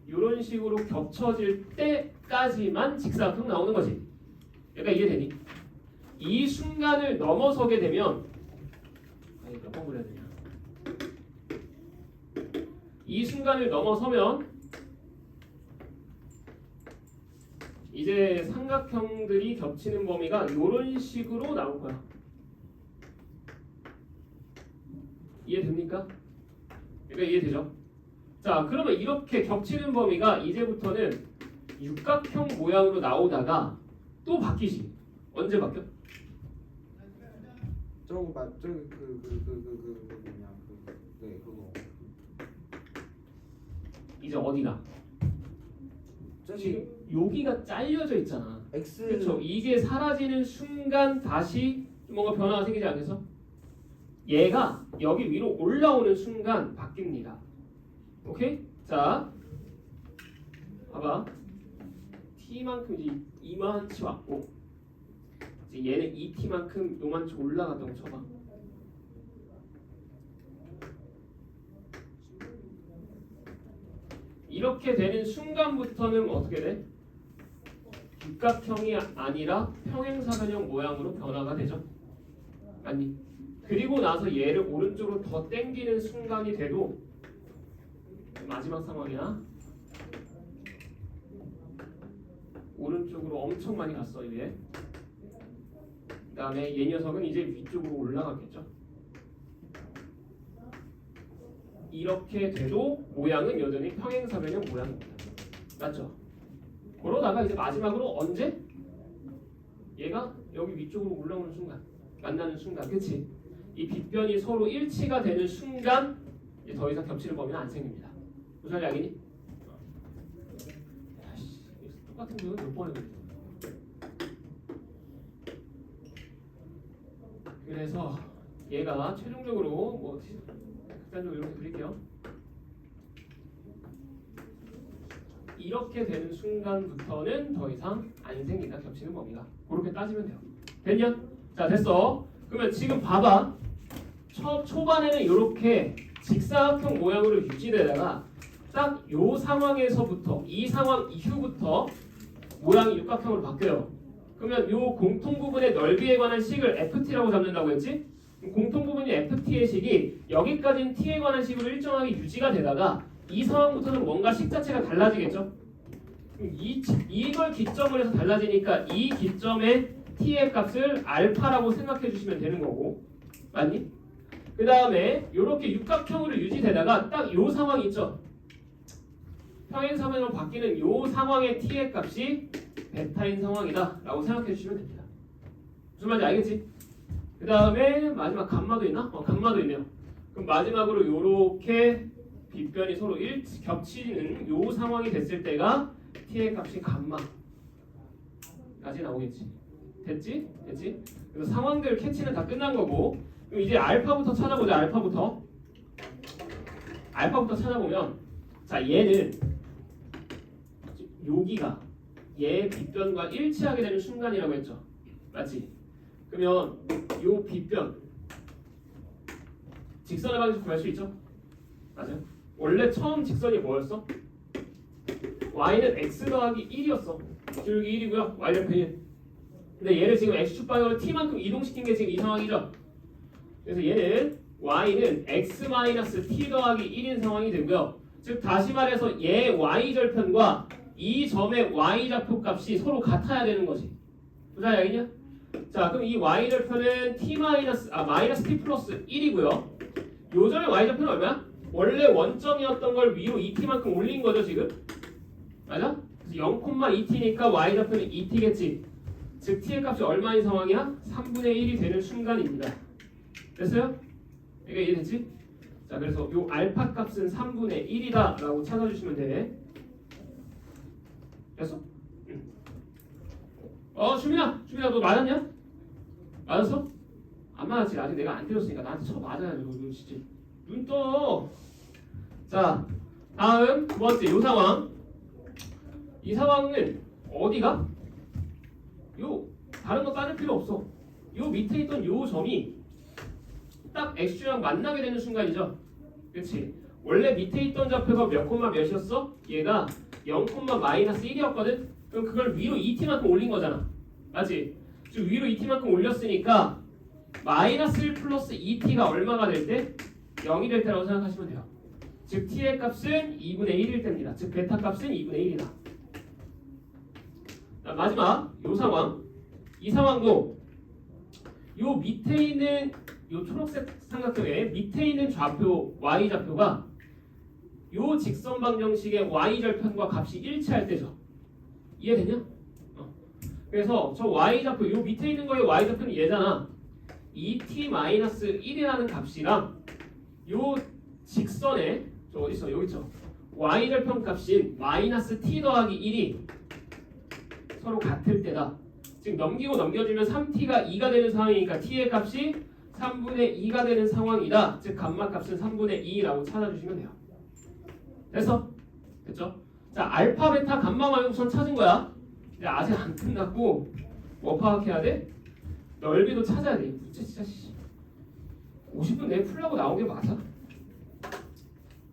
이런 식으로 겹쳐질 때까지만 직사각형 나오는 거지. 얘가 이해되니? 이 순간을 넘어서게 되면 아니 몇 번 그려야 되냐? 이 순간을 넘어서면 이제 삼각형들이 겹치는 범위가 이런 식으로 나올 거야. 이해됩니까? 그러니까 이해되죠? 자, 그러면 이렇게 겹치는 범위가 이제부터는 육각형 모양으로 나오다가 또 바뀌지. 언제 바뀌어? 저거 맞 저기 뭐냐 네 그거 이제 어디가? 저기 지금 여기가 잘려져 있잖아. X 그렇죠. 이게 사라지는 순간 다시 뭔가 변화가 생기지 않겠어? 얘가 여기 위로 올라오는 순간 바뀝니다. 오케이? 자, 봐봐. t만큼 이제 이만치 왔고, 이제 얘는 2t만큼 요만치 올라갔다고 쳐봐. 이렇게 되는 순간부터는 어떻게 돼? 육각형이 아니라 평행사변형 모양으로 변화가 되죠. 아니. 그리고 나서 얘를 오른쪽으로 더 당기는 순간이 돼도 마지막 상황이야. 오른쪽으로 엄청 많이 갔어 이제. 그 다음에 얘 녀석은 이제 위쪽으로 올라가겠죠. 이렇게 돼도 모양은 여전히 평행사변형 모양입니다. 맞죠? 그러다가 이제 마지막으로 언제? 얘가 여기 위쪽으로 올라오는 순간, 만나는 순간, 그치? 이 빗변이 서로 일치가 되는 순간 이제 더 이상 겹치는 범위는 안 생깁니다. 무슨 말인지 알겠니? 야씨, 똑같은 거 몇 번을 그랬어. 그래서 얘가 최종적으로 뭐 극단적으로 이렇게 그릴게요. 이렇게 되는 순간부터는 더 이상 안 생긴다. 겹치는 범위가. 그렇게 따지면 돼요. 됐냐? 자, 됐어. 그러면 지금 봐봐. 초반에는 이렇게 직사각형 모양으로 유지되다가 딱 요 상황에서부터 이 상황 이후부터 모양이 육각형으로 바뀌어요. 그러면 요 공통 부분의 넓이에 관한 식을 ft라고 잡는다고 했지? 공통 부분이 ft의 식이 여기까지는 t에 관한 식으로 일정하게 유지가 되다가 이 상황부터는 뭔가 식 자체가 달라지겠죠? 이걸 기점으로 해서 달라지니까 이 기점의 t의 값을 알파라고 생각해 주시면 되는 거고, 맞니? 그 다음에 이렇게 육각형으로 유지되다가 딱 요 상황 있죠? 평행사변으로 바뀌는 요 상황의 t의 값이 베타인 상황이다 라고 생각해 주시면 됩니다. 무슨 말인지 알겠지? 그 다음에 마지막 감마도 있나? 감마도 있네요. 그럼 마지막으로 요렇게 빗변이 서로 겹치는 요 상황이 됐을 때가 t의 값이 감마까지 나오겠지. 됐지? 됐지? 그래서 상황들 캐치는 다 끝난 거고, 그럼 이제 알파부터 찾아보자. 알파부터 찾아보면, 자, 얘는 여기가 얘 빗변과 일치하게 되는 순간이라고 했죠. 맞지? 그러면 요 빗변 직선의 방식 구할 수 있죠? 맞아요? 원래 처음 직선이 뭐였어? y는 x 더하기 1이었어. 여기 1이고요. y좌표 1. 근데 얘를 지금 x축 방향으로 t만큼 이동시킨 게 지금 이 상황이죠. 그래서 얘는 y는 x-t 더하기 1인 상황이 되고요. 즉 다시 말해서 얘 y절편과 이 점의 y좌표 값이 서로 같아야 되는 거지. 무슨 말이냐? 자, 그럼 이 y절편은 마이너스 t 플러스 1이고요. 요 점의 y절편은 얼마야? 원래 원점이었던 걸 위로 2t만큼 올린 거죠 지금? 맞아? 그래서 0,2t니까 y좌표는 2t겠지. 즉 t의 값이 얼마인 상황이야? 3분의 1이 되는 순간입니다. 됐어요? 이게 이해됐지? 자, 그래서 요 알파 값은 3분의 1이다 라고 찾아주시면 돼. 됐어? 응. 주민아 너 맞았냐? 맞았어? 안 맞았지. 아직 내가 안 때렸으니까 나한테 쳐 맞아야지. 너 진짜 눈 떠. 자, 다음 두 번째 요 상황. 이 상황은 어디가? 요 다른 거 따질 필요 없어. 요 밑에 있던 요 점이 딱 x축이랑 만나게 되는 순간이죠. 그렇지? 원래 밑에 있던 좌표가 몇 콤마 몇이었어? 얘가 0,-1이었거든? 그럼 그걸 위로 2t만큼 올린 거잖아. 맞지? 지금 위로 2t만큼 올렸으니까 마이너스 1 플러스 2t가 얼마가 될 때? 0이 될 때라고 생각하시면 돼요. 즉 t의 값은 2분의 1일 때입니다. 즉 베타 값은 2분의 1이다. 자, 마지막 요 상황. 이 상황도 요 밑에 있는 요 초록색 삼각형의 밑에 있는 좌표 y좌표가 요 직선 방정식의 y절편과 값이 일치할 때죠. 이해되냐? 그래서 저 y좌표 요 밑에 있는 거의 y좌표는 얘잖아. 2t-1이라는 값이랑 요 직선에 저 어디 있어? 여기 있죠. y절편 값인 마이너스 t 더하기 1이 서로 같을 때다. 지금 넘기고 넘겨주면 3t가 2가 되는 상황이니까 t의 값이 3분의 2가 되는 상황이다. 즉 감마 값은 3분의 2라고 찾아주시면 돼요. 됐어? 됐죠? 자, 알파, 베타, 감마 마이너선 찾은 거야. 이제 아직 안 끝났고 뭐 파악해야 돼? 넓이도 찾아야 돼. 진짜 50분 내에 풀라고 나온 게 맞아?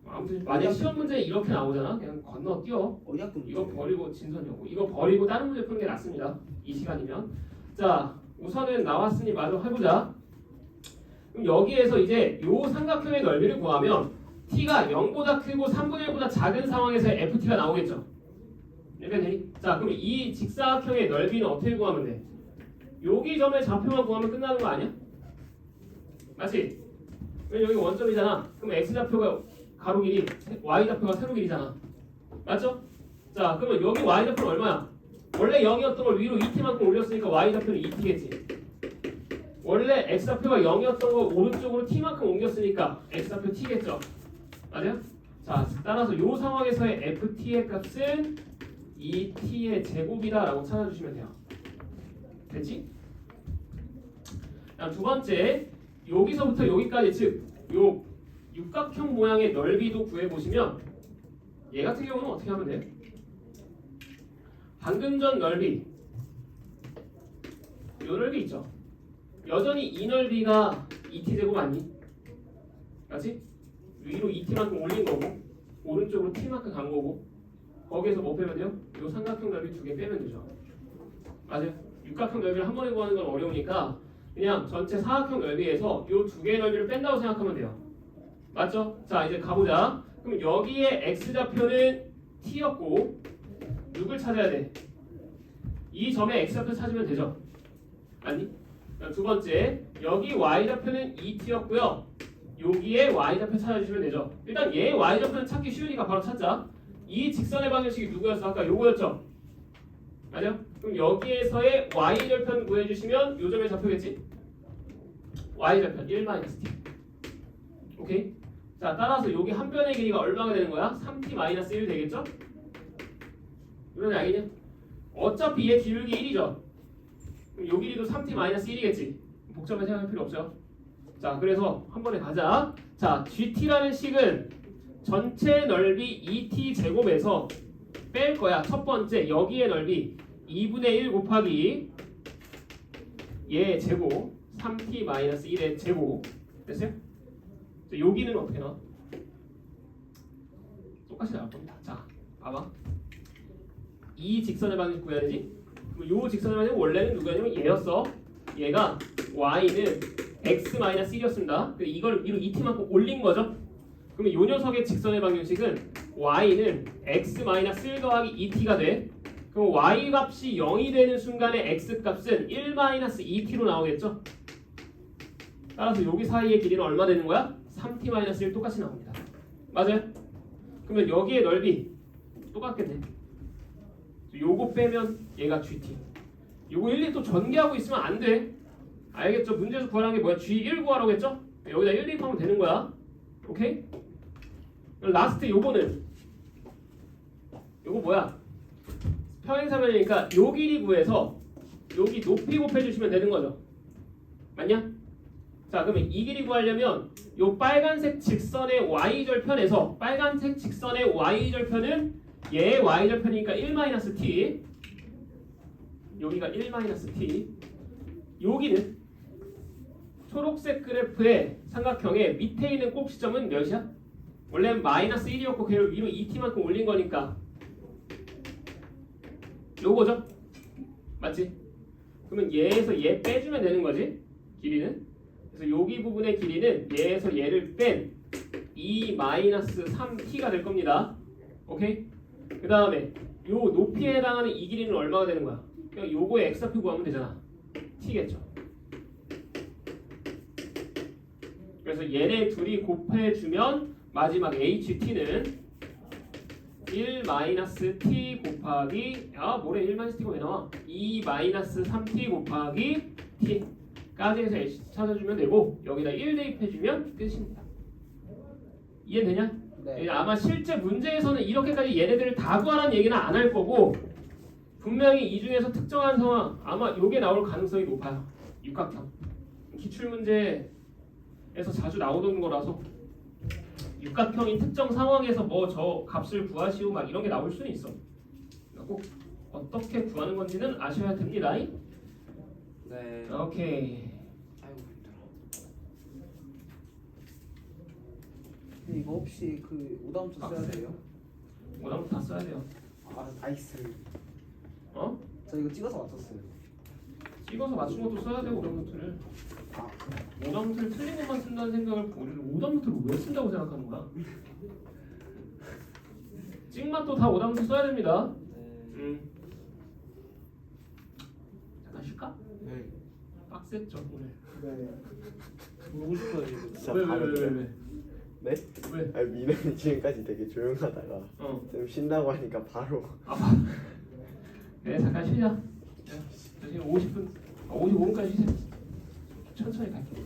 아무튼 만약 시험 문제 이렇게 나오잖아. 그냥 건너뛰어. 어이학금 이거 버리고 진선이고 이거 버리고 다른 문제 푸는 게 낫습니다. 이 시간이면. 자, 우선은 나왔으니 마저 해보자. 그럼 여기에서 이제 요 삼각형의 넓이를 구하면 t가 0보다 크고 3분의 1보다 작은 상황에서 ft가 나오겠죠. 이렇게 되니? 자, 그럼 이 직사각형의 넓이는 어떻게 구하면 돼? 여기 점의 좌표만 구하면 끝나는 거 아니야? 맞지? 왜 여기 원점이잖아. 그럼 x좌표가 가로 길이, y좌표가 세로 길이잖아. 맞죠? 자, 그러면 여기 y좌표는 얼마야? 원래 0이었던 걸 위로 2t만큼 올렸으니까 y좌표는 2t겠지. 원래 x좌표가 0이었던 거 오른쪽으로 t만큼 옮겼으니까 x좌표 t겠죠. 맞아요? 자, 따라서 이 상황에서의 ft의 값은 2t의 제곱이다 라고 찾아주시면 돼요. 됐지? 두 번째, 여기서부터 여기까지 즉 요 육각형 모양의 넓이도 구해보시면 얘 같은 경우는 어떻게 하면 돼? 방금 전 넓이 요 넓이 있죠? 여전히 이 넓이가 2t제곱 아니? 맞지? 위로 2t만큼 올린 거고 오른쪽으로 t만큼 간 거고 거기에서 뭐 빼면 돼요? 요 삼각형 넓이 두 개 빼면 되죠. 맞아요? 육각형 넓이를 한 번에 구하는 건 어려우니까 그냥 전체 사각형 넓이에서 요 두 개의 넓이를 뺀다고 생각하면 돼요. 맞죠? 자, 이제 가보자. 그럼 여기에 x좌표는 t였고 누굴 찾아야 돼? 이 점의 x좌표 찾으면 되죠. 아니? 두 번째, 여기 y좌표는 2t였고요. 여기에 y좌표 찾아주시면 되죠. 일단 얘 y좌표는 찾기 쉬우니까 바로 찾자. 이 직선의 방정식이 누구였어? 아까 요거였죠? 맞아요? 그럼 여기에서의 y절편 구해주시면 요 점의 좌표겠지? y절편 1-t. 오케이? 자, 따라서 여기 한 변의 길이가 얼마가 되는 거야? 3t-1 되겠죠? 이런 알겠냐? 어차피 얘 기울기 1이죠? 그럼 요 길이도 3t-1이겠지? 복잡하게 생각할 필요 없죠? 자, 그래서 한 번에 가자. 자, gt라는 식은 전체 넓이 2t 제곱에서 뺄 거야. 첫 번째, 여기의 넓이 2분의 1 곱하기 얘 제곱 3t-1의 제곱. 됐어요? 자, 여기는 어떻게 나와? 똑같이 나올 겁니다. 자, 봐봐. 이 직선의 방식 구해야 되지? 요 직선의 방식 원래는 누구냐면 얘였어. 얘가 y는 x-1이었습니다. 근데 이걸 위로 2t만큼 올린 거죠? 그러면 요 녀석의 직선의 방정식은 y는 x-1 더하기 2t가 돼. 그럼 y 값이 0이 되는 순간에 x 값은 1-2t로 나오겠죠? 따라서 여기 사이의 길이는 얼마 되는 거야? 3t-1 똑같이 나옵니다. 맞아요? 그러면 여기의 넓이 똑같겠네. 요거 빼면 얘가 gt. 요거 일일이 또 전개하고 있으면 안 돼. 알겠죠? 문제에서 구하라는 게 뭐야? G1 구하라고 했죠? 여기다 1 대입하면 되는 거야. 오케이? 라스트 요거는 요거 뭐야? 평행사면이니까 요 길이 구해서 여기 높이 곱해주시면 되는 거죠. 맞냐? 자, 그러면 이 길이 구하려면 요 빨간색 직선의 y절편에서 빨간색 직선의 y절편은 얘의 y절편이니까 1-t 여기가 1-t 여기는 초록색 그래프의 삼각형의 밑에 있는 꼭 지점은 몇이야? 원래는 -1이었고 걔를 위로 2t만큼 올린 거니까 요거죠? 맞지? 그러면 얘에서 얘 빼주면 되는 거지? 길이는? 그래서 여기 부분의 길이는 얘에서 얘를 뺀 2-3t가 될 겁니다. 오케이? 그 다음에 요 높이에 해당하는 이 길이는 얼마가 되는 거야? 그냥 요거의 x좌표 구하면 되잖아. t겠죠? 그래서 얘네 둘이 곱해주면 마지막 ht는 1 마이너스 t 곱하기 모레 1 마이너스 t가 왜 나와? 2 마이너스 3t 곱하기 t까지 해서 h 찾아주면 되고 여기다 1 대입해주면 끝입니다. 이해되냐? 네. 아마 실제 문제에서는 이렇게까지 얘네들을 다 구하라는 얘기는 안 할 거고 분명히 이 중에서 특정한 상황 아마 요게 나올 가능성이 높아요. 육각형 기출문제에서 자주 나오던 거라서 육각형이 특정 상황에서 뭐 저 값을 구하시오 막 이런 게 나올 수는 있어. 꼭 어떻게 구하는 건지는 아셔야 됩니다. 네. 오케이. 아이고 힘들어. 근데 이거 혹시 그 오답부터 써야 돼요? 오답부터 다 써야 돼요. 아 나이스. 어? 저 이거 찍어서 맞췄어요. 찍어서 맞춘 것도 써야 되고 오답노트를. 아 오답노트를 틀린 것만 쓴다는 생각을 우리는 오답노트를 왜 쓴다고 생각하는 거야? 찍맛도 다 오답노트 써야 됩니다. 네. 잠깐 쉴까? 네. 빡셌죠 오늘. 네. 보고 싶어요 이거. 진짜 왜? 다른데. 네? 왜? 아니 민현이 지금까지 되게 조용하다가 어. 좀 쉰다고 하니까 바로 그래 잠깐 쉬자. 지금 50분, 55분까지 쉬세요. 천천히 갈게.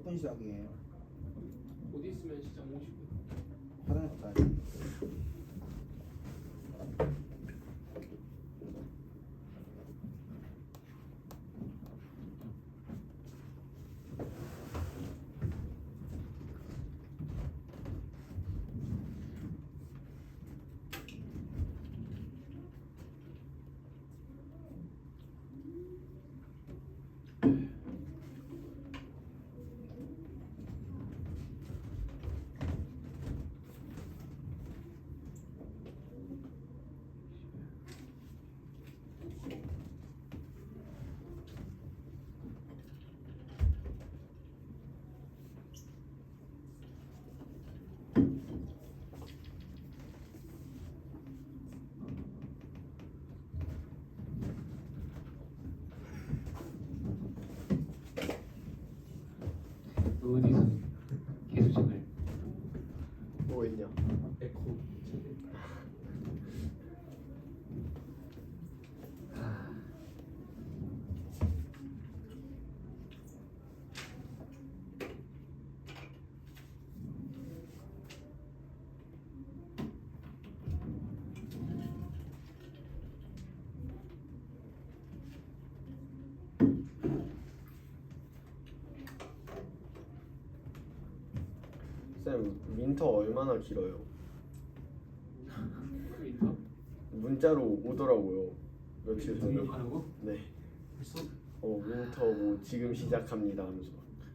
몇 분 시작이에요? 곧 있으면 시작 50분. 화장실 가야지. 어디서 개수증을 뭐 있냐? 에코. 쌤 윈터 얼마나 길어요? 윈터? 문자로 오더라고요. 며칠 전에. 등록하라고? 네. 벌써 윈터 뭐 지금 시작합니다 하면서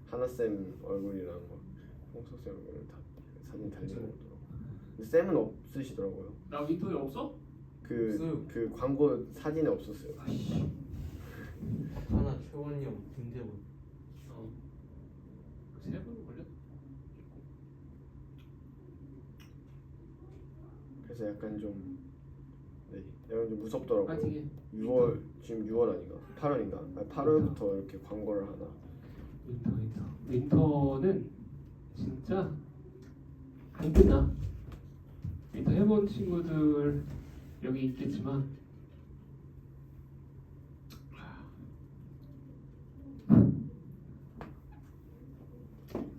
하나 쌤 얼굴이랑 막 홍석 쌤 얼굴 다 사진 달리고 오더라고. 근데 쌤은 없으시더라고요. 나 윈터에 없어? 없어요. 그 광고 사진에 없었어요. 하나 최원영 김대원. 어. 3분 걸려? 그래서 약간 좀 네, 약간 좀 무섭더라고요. 파이팅해. 6월 지금 6월 아닌가? 8월인가? 아니, 8월부터 이렇게 광고를 하나. 윈터는 진짜 안 끝나. 윈터 해본 친구들 여기 있겠지만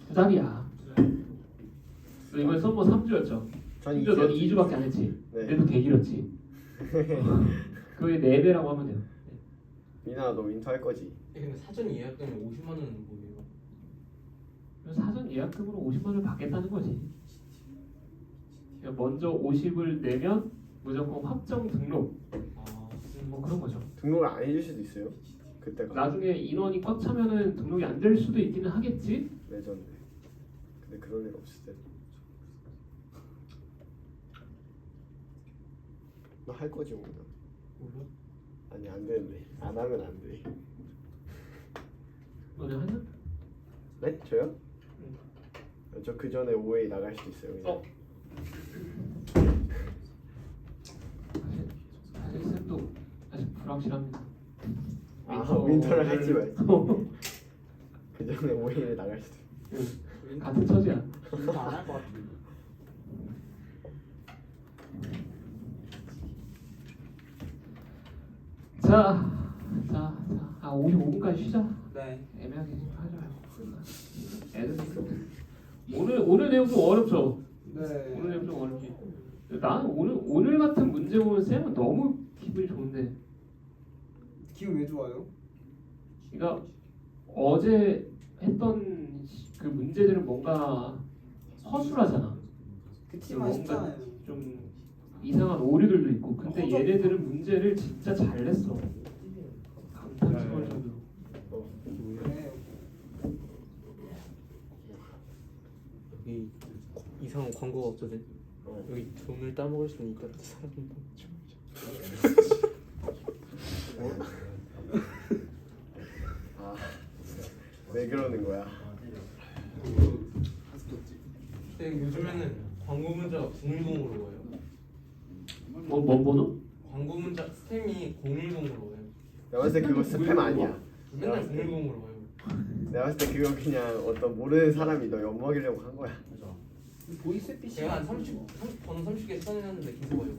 두 달이야. 너 이번에 썸머 3주였죠? 전 심지어 너 이제 2주밖에 안 했지? 네. 그래도 개 길었지? 그게 4배라고 하면 돼요. 미나 너 윈터 할 거지? 근데 사전 예약금이 50만 원은 뭐예요? 그래서 사전 예약금으로 50만 원을 받겠다는 거지. 그러니까 먼저 50을 내면 무조건 확정 등록 아, 뭐 그런 거죠. 등록을 안 해줄 수도 있어요. 그때가 나중에 인원이 꽉 차면은 등록이 안 될 수도 있기는 하겠지. 레전드. 근데 그런 일 없을 때. 너 할 거지 오늘? 몰라? 아니 안 되는데 안 하면 안 돼. 너네 하냐? 네? 저요? 저 그 전에 5회 나갈 수도 있어요. 그냥. 어. 사실 쌤도 아직 불확실합니다. 윈터를 할지 말지. 그 전에 5회에 나갈 수도 있어요. 같은 처지야. 인터 안할 것 같은데. 자, 55분까지 쉬자. 네. 애매하게 좀 하자. 애들 오늘 내용 좀 어렵죠. 네. 오늘 내용 좀 어렵지. 나는 오늘 같은 문제 보면 쌤은 너무 기분이 좋은데. 기분 왜 좋아요? 그러니까 어제 했던 그 문제들은 뭔가 허술하잖아. 그 팀만 쉽잖아요. 좀 이상한 오류들도 있고. 근데 허접. 얘네들은 문제를 진짜 잘 냈어. 감탄스러울 정도로. 네. 여기 이상한 광고가 없거든. 여기 돈을 따먹을 수 있으니까 사람 왜 그러는 거야? 근데 요즘에는 광고 문자가 010으로 와요. 뭔 번호? 광고 문자 스템이 010으로 와요. 내가 봤을 때 그거 스팸 아니야. 맨날 010으로 와요. 내가 봤을 때 그거 그냥 어떤 모르는 사람이 너 엿먹이려고 한 거야. 보이스피싱. 제가 한 30 번호 30개 써냈는데 계속 와요.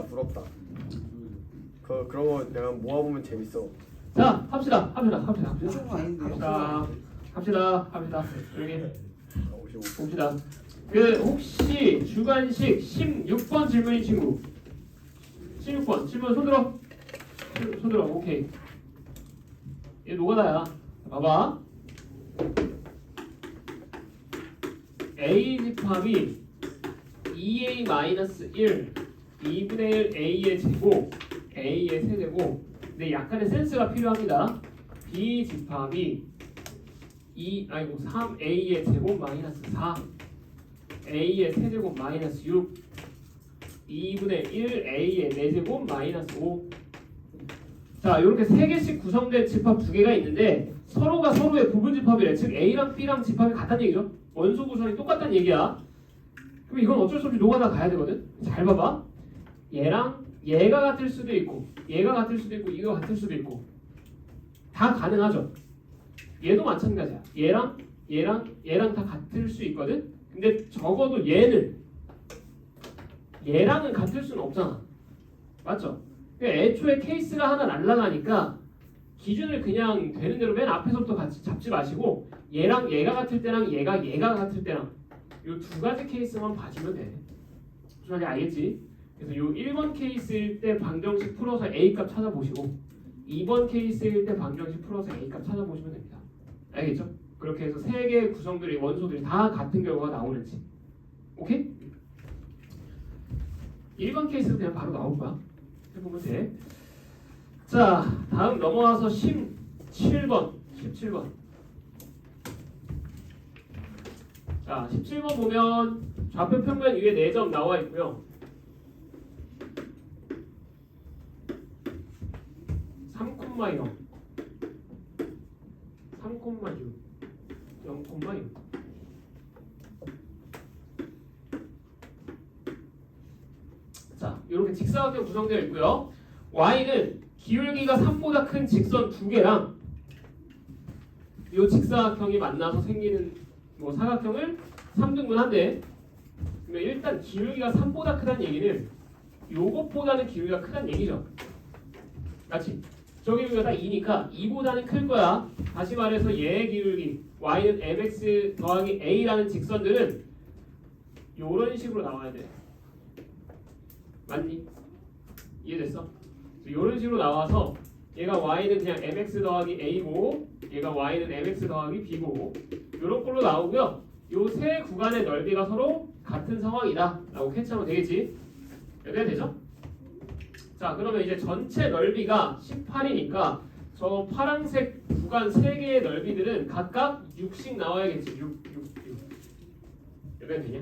부럽다. 그런 거 내가 모아보면 재밌어. 자, 합시다. 무조건 아닌데요? 합시다. 여기 55. 봅시다. 그 혹시 주관식 16번 질문인 친구. 16번 질문 손들어. 손들어. 오케이. 얘 노가다야. 봐봐. A 집합이 2A-1 2분의 1 A의 제곱 A의 세제곱. 근데 약간의 센스가 필요합니다. B 집합이 3A의 제곱 마이너스 4 A의 세제곱 마이너스 6 2분의 1 A의 4제곱 마이너스 5. 자, 이렇게 3개씩 구성된 집합 2개가 있는데 서로가 서로의 부분 집합이래. 즉 A랑 B랑 집합이 같다는 얘기죠. 원소 구성이 똑같다는 얘기야. 그럼 이건 어쩔 수 없이 노가다 가야 되거든. 잘 봐봐. 얘랑 얘가 같을 수도 있고 얘가 같을 수도 있고 이거 같을 수도 있고 다 가능하죠. 얘도 마찬가지야. 얘랑 다 같을 수 있거든. 근데 적어도 얘랑은 같을 수는 없잖아. 맞죠? 그러니까 애초에 케이스가 하나 날라가니까 기준을 그냥 되는 대로 맨 앞에서부터 같이 잡지 마시고 얘랑 얘가 같을 때랑 얘가 같을 때랑 요 2가지 케이스만 봐주면 돼. 무슨 말인지 알겠지? 그래서 요 1번 케이스일 때 방정식 풀어서 A값 찾아보시고 2번 케이스일 때 방정식 풀어서 A값 찾아보시면 됩니다. 알겠죠? 그렇게 해서 3개의 구성들이 원소들이 다 같은 결과가 나오는지. 오케이? 1번 케이스는 그냥 바로 나올 거야. 해보면 돼. 자, 다음 넘어와서 17번. 자, 17번 보면 좌표 평면 위에 4점 나와 있고요. 3,0, 3,6, 0,6. 자, 이렇게 직사각형 구성되어 있고요. y는 기울기가 3보다 큰 직선 2개랑 이 직사각형이 만나서 생기는 사각형을 3등분한대. 그러면 일단 기울기가 3보다 크다는 얘기는 요것보다는 기울기가 크다는 얘기죠. 맞지? 저 기울기가 딱 2니까 2보다는 클 거야. 다시 말해서 얘의 기울기 y는 mx 더하기 a라는 직선들은 요런 식으로 나와야 돼. 맞니? 이해됐어? 이런 식으로 나와서 얘가 y는 그냥 mx 더하기 a고 얘가 y는 mx 더하기 b고 이런 걸로 나오고요. 요 세 구간의 넓이가 서로 같은 상황이다 라고 캐치하면 되겠지? 이렇게 되죠? 자, 그러면 이제 전체 넓이가 18이니까 저 파란색 구간 3개의 넓이들은 각각 6씩 나와야겠지. 6. 이렇게 되냐?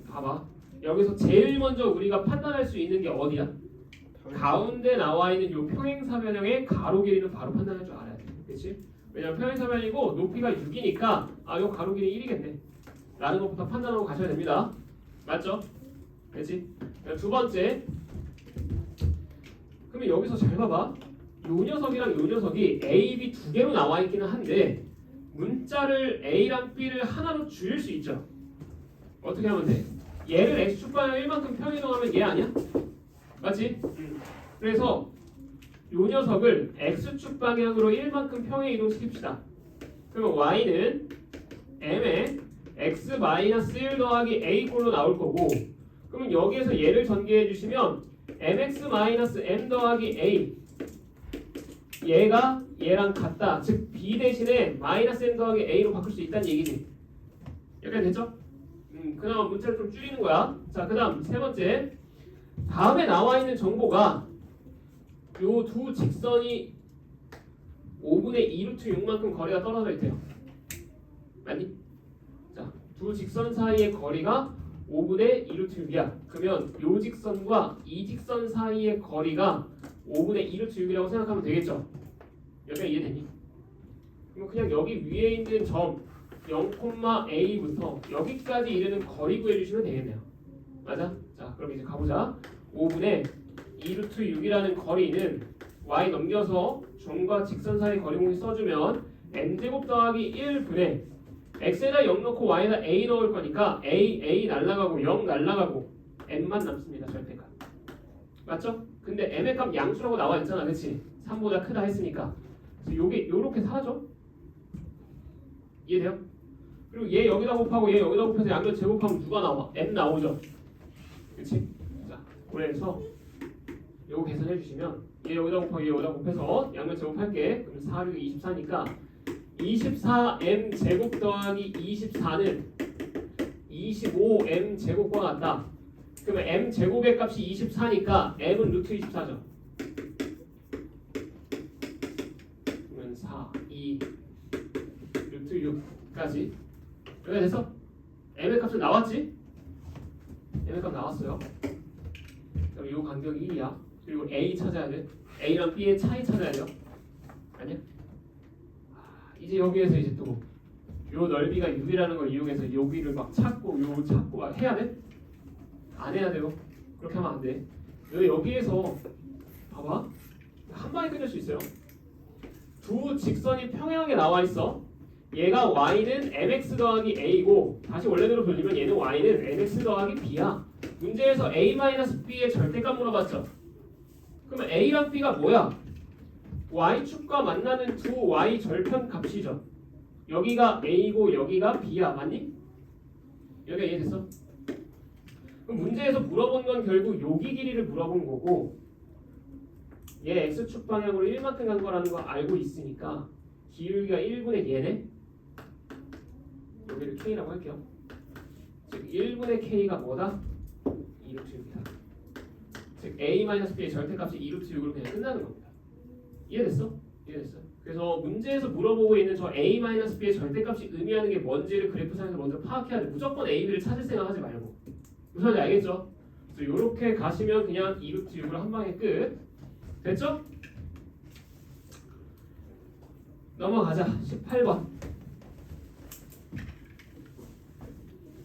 봐봐. 여기서 제일 먼저 우리가 판단할 수 있는 게 어디야? 가운데 나와 있는 요 평행사변형의 가로 길이는 바로 판단할 줄 알아야 돼. 그렇지? 왜냐면 평행사변이고 높이가 6이니까 요 가로 길이 1이겠네. 라는 것부터 판단하고 가셔야 됩니다. 맞죠? 그렇지? 두 번째. 그러면 여기서 잘 봐봐. 요 녀석이랑 요 녀석이 A, B 2개로 나와 있기는 한데 문자를 A랑 B를 하나로 줄일 수 있죠. 어떻게 하면 돼? 얘를 X축 방향 1만큼 평이동하면 얘 아니야? 맞지? 그래서 요 녀석을 X축 방향으로 1만큼 평행 이동시킵시다. 그러면 Y는 M에 X-1 더하기 A꼴로 나올 거고 그러면 여기에서 얘를 전개해 주시면 MX-M 더하기 A 얘가 얘랑 같다. 즉 B 대신에 -M 더하기 A로 바꿀 수 있다는 얘기지. 여기까지 됐죠? 그나마 문자를 좀 줄이는 거야. 자, 그 다음 세 번째. 다음에 나와 있는 정보가 요 두 직선이 5분의 2루트 6만큼 거리가 떨어져 있대요. 맞니? 자, 두 직선 사이의 거리가 5분의 2루트 6이야. 그러면 요 직선과 이 직선 사이의 거리가 5분의 2루트 6이라고 생각하면 되겠죠? 여기까지 이해되니? 그럼 그냥 여기 위에 있는 점 0,A부터 여기까지 이르는 거리 구해주시면 되겠네요. 맞아? 자, 그럼 이제 가보자. 5분의 2루트 6이라는 거리는 y 넘겨서 점과 직선 사이 거리공식 써주면 n제곱 더하기 1분의 x에다 0 넣고 y에다 a 넣을 거니까 a 날라가고 0 날라가고 n만 남습니다. 절대값. 맞죠? 근데 m의 값 양수라고 나와 있잖아, 그렇지? 3보다 크다 했으니까. 그래서 요게 요렇게 사라져. 이해돼요? 그리고 얘 여기다 곱하고 얘 여기다 곱해서 양변 제곱하면 누가 나와? m 나오죠. 그렇지? 자, 그래서 요거 계산해 주시면 얘 여기다 곱하고 얘 여기다 곱해서 양변 제곱할게. 그럼 4, 6, 24니까 24m 제곱 더하기 24는 25m 제곱과 같다. 그러면 m 제곱의 값이 24니까 m은 루트 24죠. 그러면 4, 2, 루트 6까지 이렇게 돼서 m의 값은 나왔지? m의 값 나왔어요. 그럼 이 간격이 1이야. 그리고 a 찾아야 돼. a랑 b의 차이 찾아야 돼요. 아니야? 이제 여기에서 이제 또 요 넓이가 6이라는 걸 이용해서 여기를 막 찾고 요 찾고 막 해야 돼? 안 해야 돼요. 그렇게 하면 안 돼. 여기에서 봐봐. 한 방에 끝낼 수 있어요. 두 직선이 평행하게 나와 있어. 얘가 y는 mx 더하기 a고 다시 원래대로 돌리면 얘는 y는 mx 더하기 b야. 문제에서 a-b의 절대값 물어봤죠. 그러면 a랑 b가 뭐야? y축과 만나는 두 y 절편 값이죠. 여기가 a고 여기가 b야. 맞니? 여기가 이해됐어? 그럼 문제에서 물어본 건 결국 여기 길이를 물어본 거고 얘 x축 방향으로 1만큼 간 거라는 거 알고 있으니까 기울기가 1분의 얘네? 여기를 k라고 할게요. 즉 1분의 k가 뭐다? 2루트6이다. 즉 a-b의 절대값이 2루트6으로 그냥 끝나는 겁니다. 이해됐어? 이해됐어? 그래서 문제에서 물어보고 있는 저 a-b의 절대값이 의미하는 게 뭔지를 그래프상에서 먼저 파악해야 돼. 무조건 a, b를 찾을 생각하지 말고. 무슨 말인지 알겠죠? 그래서 이렇게 가시면 그냥 2루트6으로 한 방에 끝. 됐죠? 넘어가자. 18번.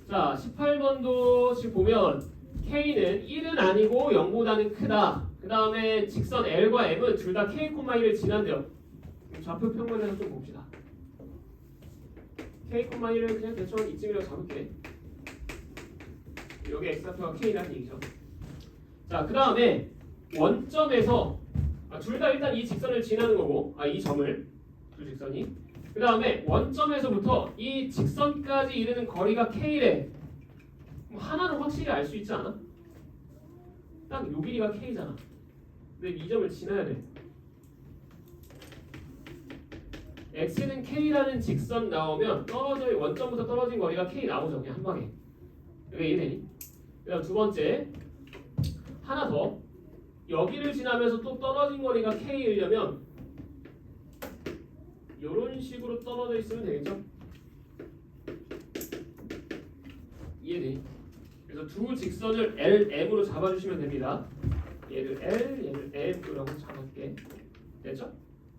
자, 18번도 지금 보면 K는 1은 아니고 0보다는 크다. 그 다음에 직선 L과 M은 둘 다 K, 1을 지난대요. 좌표 평면에서 좀 봅시다. K, 1을 그냥 대충 이쯤이라고 잡을게. 여기 X좌표가 K라는 얘기죠. 자, 그 다음에 원점에서 둘 다 일단 이 직선을 지나는 거고, 이 점을 두 직선이. 그 다음에 원점에서부터 이 직선까지 이르는 거리가 K래. 그럼 하나는 확실히 알 수 있지 않아? 딱 요 길이가 K잖아. 근데 이 점을 지나야 돼. X는 K라는 직선 나오면 원점부터 떨어진 거리가 K 나오죠. 그냥 한 방에. 이게 이해되니? 그 다음 두 번째 하나 더. 여기를 지나면서 또 떨어진 거리가 K이려면 이런 식으로 떨어져 있으면 되겠죠? 이해되니? 그래서 두 직선을 L, M으로 잡아주시면 됩니다. 얘를 L, 얘를 M이라고 잡을게. 됐죠?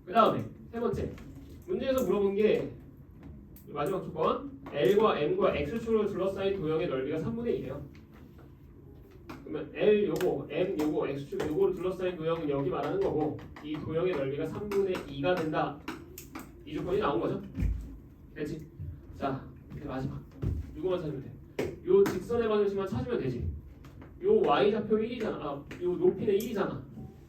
그 다음에 세 번째 문제에서 물어본 게 마지막 조건 L과 M과 X축으로 둘러싸인 도형의 넓이가 3분의 1이에요. 그러면 L 요거, M 요거, X축 요거로 둘러싸인 도형은 여기 말하는 거고 이 도형의 넓이가 3분의 2가 된다. 이 조건이 나온 거죠? 됐지? 자, 이제 마지막 이거만 찾으면 돼. 요 직선의 방정식만 찾으면 되지. 요 y좌표 1이잖아. 요 높이는 1이잖아.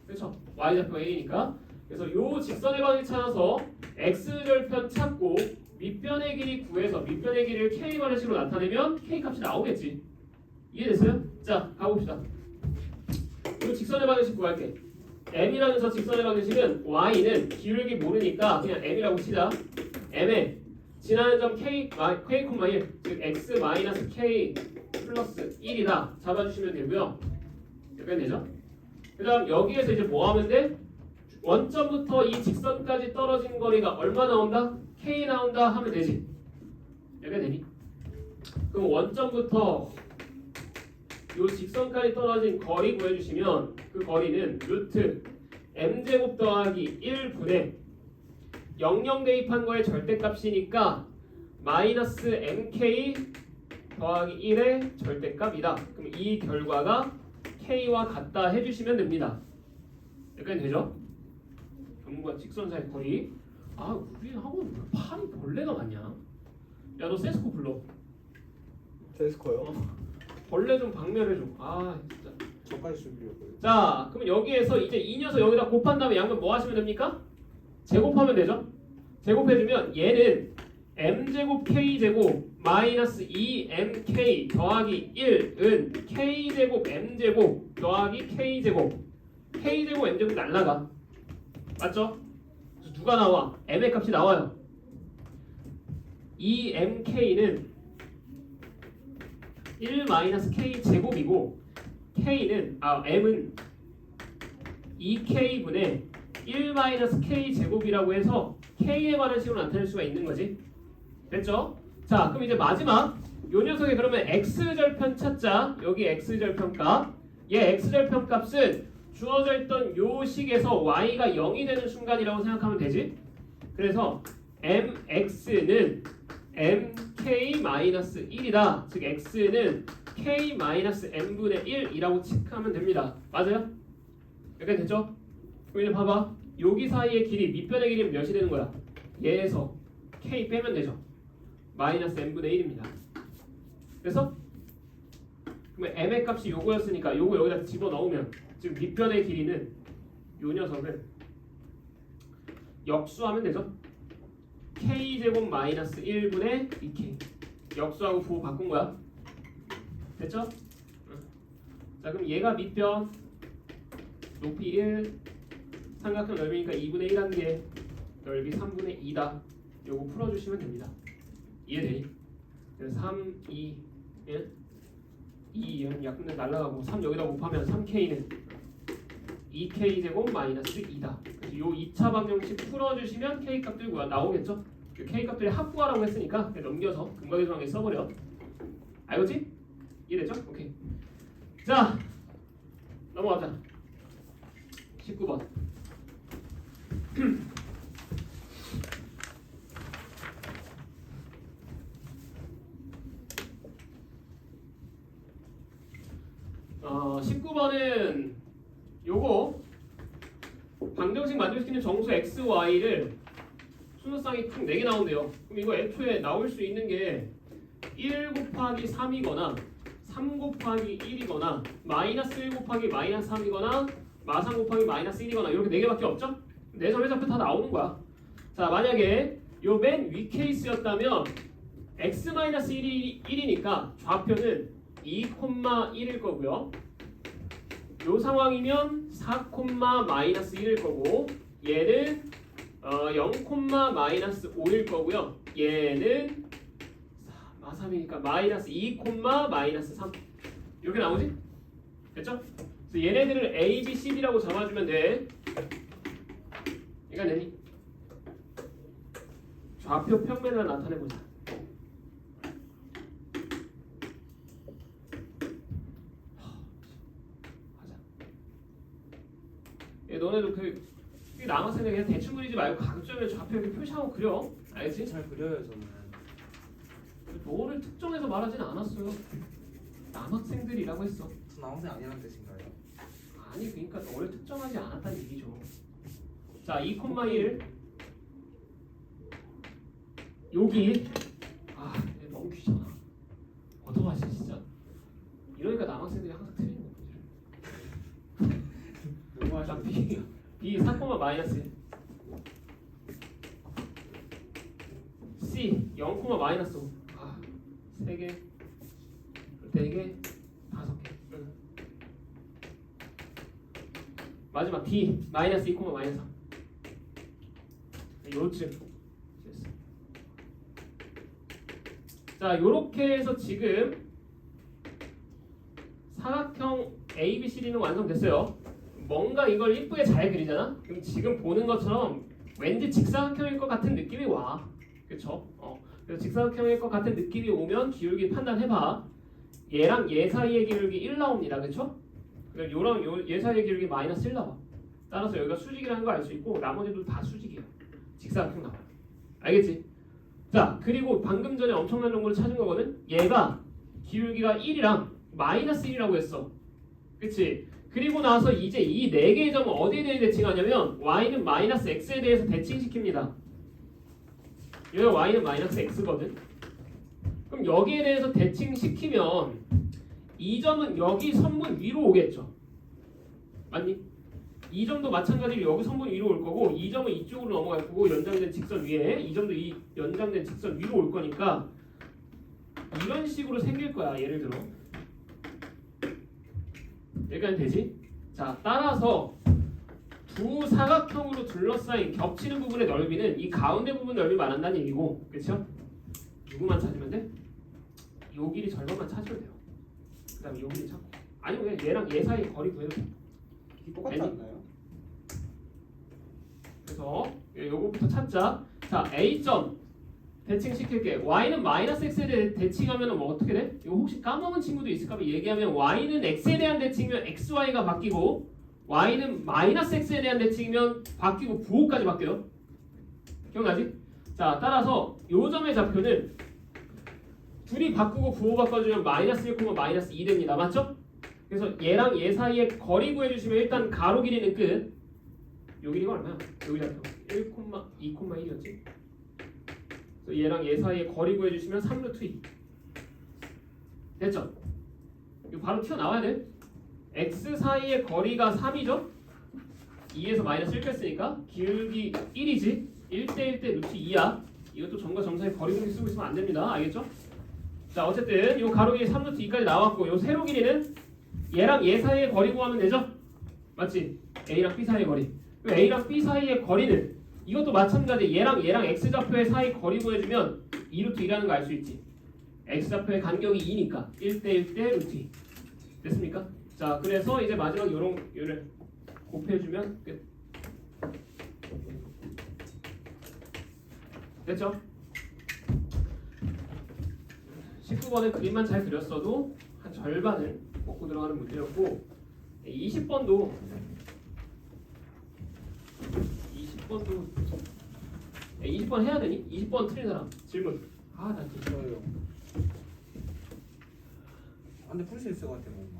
그렇죠? y좌표가 1이니까. 그래서 요 직선의 방정식 찾아서 x절편 찾고 밑변의 길이 구해서 밑변의 길이를 k 방정식으로 나타내면 k 값이 나오겠지. 이해됐어요? 자, 가봅시다. 요 직선의 방정식 구할게. m이라는 저 직선의 방정식은 y는 기울기 모르니까 그냥 m이라고 치자. m에 지나는 점 k, k,1 즉 x 마이너스 k 플러스 1이다 잡아주시면 되고요. 여기까지 되죠? 그 다음 여기에서 이제 뭐 하면 돼? 원점부터 이 직선까지 떨어진 거리가 얼마 나온다? k 나온다 하면 되지. 여기까지 되니? 그럼 원점부터 이 직선까지 떨어진 거리 구해주시면 그 거리는 루트 m제곱 더하기 1분의 00 대입한 거의 절대값이니까 마이너스 mk 더하기 1의 절대값이다. 그럼 이 결과가 k와 같다 해주시면 됩니다. 여기까지 되죠? 점과 직선 사이 거리. 우리 학원 왜 팔이 벌레가 많냐? 야, 너 세스코 불러. 세스코요? 벌레 좀 박멸해줘. 진짜. 저까지 쓰려고요. 자, 그럼 여기에서 이제 이 녀석 여기다 곱한 다음에 양변 뭐 하시면 됩니까? 제곱하면 되죠. 제곱해주면 얘는 m제곱 k제곱 마이너스 2mk 더하기 1은 k제곱 m제곱 더하기 k제곱 k제곱 m제곱 날라가. 맞죠? 그래서 누가 나와? m의 값이 나와요. 2mk는 1 마이너스 k 제곱이고 m은 2k분의 1 마이너스 k 제곱이라고 해서 k에 관한 식으로 나타낼 수가 있는 거지. 됐죠? 자, 그럼 이제 마지막 요 녀석의 그러면 x절편 찾자. 여기 x절편 값. 얘 x절편 값은 주어져 있던 요 식에서 y가 0이 되는 순간이라고 생각하면 되지. 그래서 mx는 mk-1이다. 즉 x는 k-n분의 1이라고 체크하면 됩니다. 맞아요? 여기까지 됐죠? 그럼 이제 봐봐. 여기 사이의 길이 밑변의 길이는 몇이 되는 거야? 얘에서 k 빼면 되죠. 마이너스 n분의 1입니다. 그래서 그러면 m의 값이 요거였으니까 요거 여기다 집어넣으면 지금 밑변의 길이는 요 녀석을 역수하면 되죠. k제곱 마이너스 1분의 2k 역수하고 부호 바꾼 거야. 됐죠? 자, 그럼 얘가 밑변 높이 1 삼각형 넓이니까 2분의 1 한 개 넓이 3분의 2다. 요거 풀어주시면 됩니다. 이해되니? 그래서 3, 2, 1 2은 약분돼 날라가고 3 여기다 곱하면 3k는 2k제곱 마이너스 2다. 그래서 요 2차 방정식 풀어주시면 k값들 나오겠죠? 그 k값들이 합구하라고 했으니까 넘겨서 근각의 조항에 써버려. 알겠지? 이해되죠? 오케이. 자, 넘어가자. 19번. 어, 19번은 요거 방정식 만들어시키는 정수 x, y를 순서쌍이 총 4개 나온대요. 그럼 이거 애초에 나올 수 있는 게 1 곱하기 3이거나 3 곱하기 1이거나 마이너스 1 곱하기 마이너스 3이거나 마상 곱하기 마이너스 1이거나 이렇게 4개밖에 없죠? 4점의 좌표 다 나오는 거야. 자, 만약에 요 맨 위 케이스였다면 x 마이너스 1이니까 좌표는 2,1일 거고요. 요 상황이면 4, 마이너스 1일 거고 얘는 0, 마이너스 5일 거고요. 얘는 마3이니까 마이너스 2, 마이너스 3 이렇게 나오지? 됐죠? 그래서 얘네들을 A, B, C, D라고 잡아주면 돼. 이거 되니? 좌표 평면을 나타내보자. 너네도 그 남학생들 그냥 대충 그리지 말고 각점에 좌표 이렇게 표시하고 그려. 알겠지? 잘 그려요 저는. 너를 특정해서 말하진 않았어요. 남학생들이라고 했어. 저 남학생 아니라는 뜻인가요? 아니 그러니까 너를 특정하지 않았다는 얘기죠. 자, 2,1 여기 너무 귀찮아. 어떡하지 진짜. 이러니까 남학생들이 항상 틀리는 거지. 자, B 4, 마이너스 1 C 0, 마이너스 5 3개 4개 5개 마지막 D 마이너스 2, 마이너스 3 요쯤 됐어. 자, 요렇게 해서 지금 사각형 ABCD는 완성됐어요. 뭔가 이걸 이쁘게 잘 그리잖아? 그럼 지금 보는 것처럼 왠지 직사각형일 것 같은 느낌이 와. 그쵸? 그래서 직사각형일 것 같은 느낌이 오면 기울기 판단해봐. 얘랑 얘 사이의 기울기 1 나옵니다. 그쵸? 그럼 요랑 얘 사이의 기울기 마이너스 1 나와. 따라서 여기가 수직이라는 걸 알 수 있고 나머지도 다 수직이에요. 직사각형 나와요. 알겠지? 자, 그리고 방금 전에 엄청난 정보를 찾은 거거든? 얘가 기울기가 1이랑 마이너스 1이라고 했어. 그치? 그리고 나서 이제 이 4개의 점은 어디에 대해 대칭하냐면 y는 마이너스 x에 대해서 대칭시킵니다. 여기가 y는 마이너스 x거든. 그럼 여기에 대해서 대칭시키면 이 점은 여기 선분 위로 오겠죠. 맞니? 이 점도 마찬가지로 여기 선분 위로 올 거고 이 점은 이쪽으로 넘어갈 거고 연장된 직선 위에 이 점도 이 연장된 직선 위로 올 거니까 이런 식으로 생길 거야. 예를 들어 여기까지 되지? 자, 따라서 두 사각형으로 둘러싸인 겹치는 부분의 넓이는 이 가운데 부분 넓이 말한다는 얘기고, 그렇죠? 누구만 찾으면 돼? 요 길이 절반만 찾으면 돼요. 그 다음에 요 길이 찾고, 아니면 그냥 얘랑 얘 사이 거리 구해도 돼. 이게 똑같지 아니. 않나요? 그래서 요거부터 찾자. 자, A점 대칭시킬게. Y는 마이너스 X에 대해 대칭하면 뭐 어떻게 돼? 이거 혹시 까먹은 친구도 있을까봐 얘기하면 Y는 X에 대한 대칭이면 XY가 바뀌고 Y는 마이너스 X에 대한 대칭이면 바뀌고 부호까지 바뀌어요. 기억나지? 자, 따라서 요 점의 좌표는 둘이 바꾸고 부호 바꿔주면 마이너스 1, 마이너스 2 됩니다. 맞죠? 그래서 얘랑 얘 사이에 거리 구해주시면 일단 가로 길이는 끝. 요 길이가 얼마야? 여기 좌표 1, 2,1이었지? 그래서 얘랑 얘 사이에 거리 구해주시면 3루트 2 됐죠? 이거 바로 튀어나와야 돼. x 사이의 거리가 3이죠? 2에서 마이너스 1 뺐으니까 기울기 1이지? 1대 1대 루트 2야. 이것도 점과 점 사이 거리 공식 쓰고 있으면 안 됩니다. 알겠죠? 자, 어쨌든 요 가로 길이 3루트 2까지 나왔고 요 세로 길이는 얘랑 얘 사이의 거리 구하면 되죠? 맞지? A랑 B 사이의 거리. A랑 B 사이의 거리는 이것도 마찬가지. 얘랑 X좌표의 사이 거리 구해주면 2루트 2라는 거 알 수 있지. X좌표의 간격이 2니까 1대 1대 루트 2 됐습니까? 자, 그래서 이제 마지막 요를 곱해주면 끝. 됐죠? 19번은 그림만 잘 그렸어도 한 절반을 먹고 들어가는 문제였고 20번도 야, 20번 해야 되니? 20번 틀린 사람 질문. 아, 나 진짜 저요. 근데 풀 수 있을 것 같아 뭔가.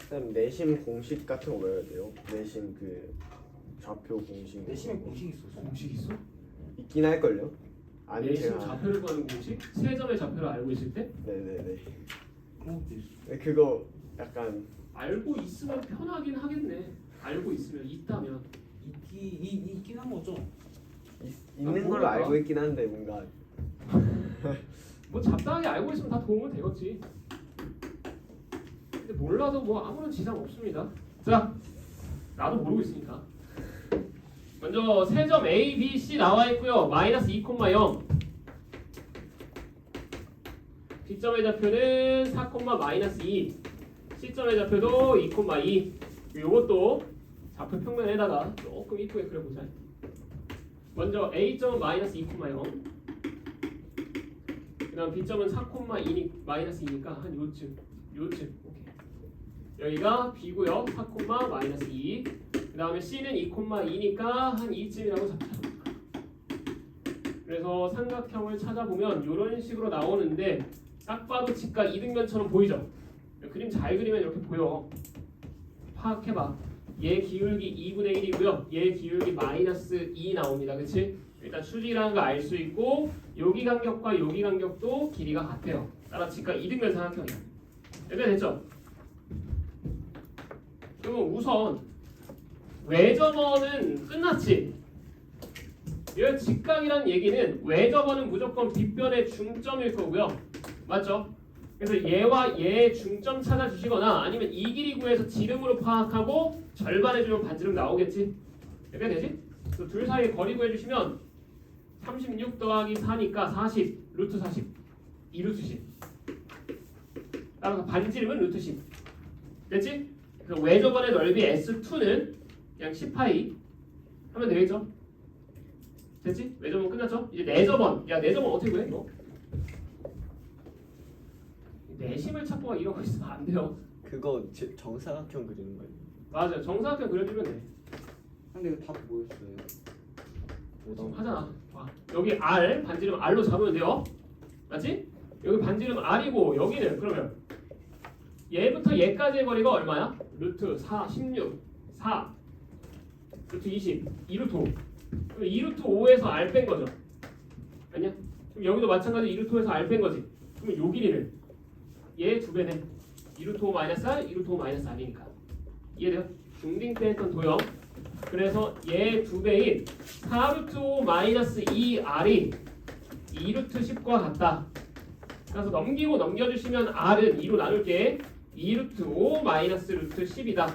쌤 내심 공식 같은 거 외워야 돼요. 내심 그 좌표 공식. 내심에 공식 있어. 공식 있어? 있긴 할 걸요. 아니 내심 제가 좌표를 구하는 공식? 세 점의 좌표를 알고 있을 때? 네네네. 그런 것도 있어. 네, 그거 약간 알고 있으면 편하긴 하겠네. 알고 있으면 있다면. 있긴 한 거죠. 있는 걸로 모르겠다. 알고 있긴 한데 뭔가 뭐 잡다하게 알고 있으면 다 도움은 되겠지. 근데 몰라도 뭐 아무런 지장 없습니다. 자, 나도 모르고 있으니까. 먼저 세 점 A, B, C 나와 있고요. 마이너스 2,0. B점의 좌표는 4, 마이너스 2. C점의 좌표도 2,2. 요것도 좌표 평면에다가 조금 이쁘게 그려보자. 먼저 A점은 마이너스 2,0. 그 다음 B점은 4,2 마이너스 2니까 한 요쯤. 오케이. 여기가 B고요. 4, 마이너스 2. 그 다음에 C는 2,2니까 한 2쯤이라고 잡자. 그래서 삼각형을 찾아보면 이런 식으로 나오는데 딱 봐도 직각 이등변처럼 보이죠? 그림 잘 그리면 이렇게 보여. 파악해봐. 얘 기울기 2분의 1이고요. 얘 기울기 마이너스 2 나옵니다. 그치? 일단 수직이라는 거 알 수 있고 여기 간격과 여기 간격도 길이가 같아요. 따라 직각 이등변 삼각형이야. 여기가 됐죠? 그러면 우선 외접원은 끝났지? 이 직각이란 얘기는 외접원은 무조건 빗변의 중점일 거고요. 맞죠? 그래서 얘와 얘의 중점 찾아주시거나 아니면 이 길이 구해서 지름으로 파악하고 절반해주면 반지름 나오겠지? 이렇게 되지? 그래서 둘 사이에 거리 구해주시면 36 더하기 4니까 40, 루트 40, 2루트 10. 따라서 반지름은 루트 10. 됐지? 그래서 외접원의 넓이 S2는 그냥 10파이 하면 되겠죠? 됐지? 외접원 끝났죠? 이제 내접원. 야, 내접원 어떻게 구해? 너? 내심을 찾고 막 이러고 있으면 안 돼요. 그거 정사각형 그리는 거예요. 맞아요. 정사각형 그려주면 돼. 근데 이거 답 뭐였어요? 지금 하잖아. 봐. 여기 R 반지름 R로 잡으면 돼요. 맞지? 여기 반지름 R이고 여기는 그러면 얘부터 얘까지의 거리가 얼마야? 루트 4, 16, 4, 루트 20, 2루트 5. 2루트 5에서 R 뺀 거죠. 아니야? 그럼 여기도 마찬가지 2루트 5에서 R 뺀 거지. 그러면 요 길이는 얘 2배네. 2루트 5 마이너스 R, 2루트 5 마이너스 R이니까. 이해돼요? 중딩 때 했던 도형. 그래서 얘 2배인 4루트 5 마이너스 2R이 2루트 10과 같다. 그래서 넘기고 넘겨주시면 R은 2로 나눌게. 2루트 5 마이너스 루트 10이다.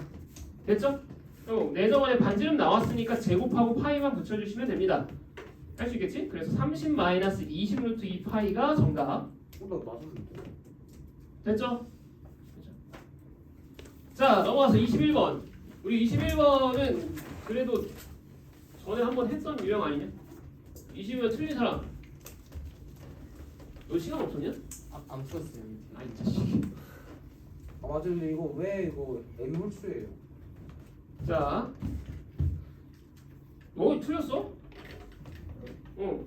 됐죠? 그럼 내정원에 반지름 나왔으니까 제곱하고 파이만 붙여주시면 됩니다. 할 수 있겠지? 그래서 30 마이너스 20 루트 2 파이가 정답. 나 맞았는데. 됐죠? 자, 넘어가서 21번. 우리 21번은 그래도 전에 한번 했던 유형 아니냐? 21번 틀린 사람. 너 시간 없었냐? 안 풀었어요. 아이 자식. 아 맞아 근데 이거 왜 이거 M 홀수예요? 자, 너 틀렸어? 어.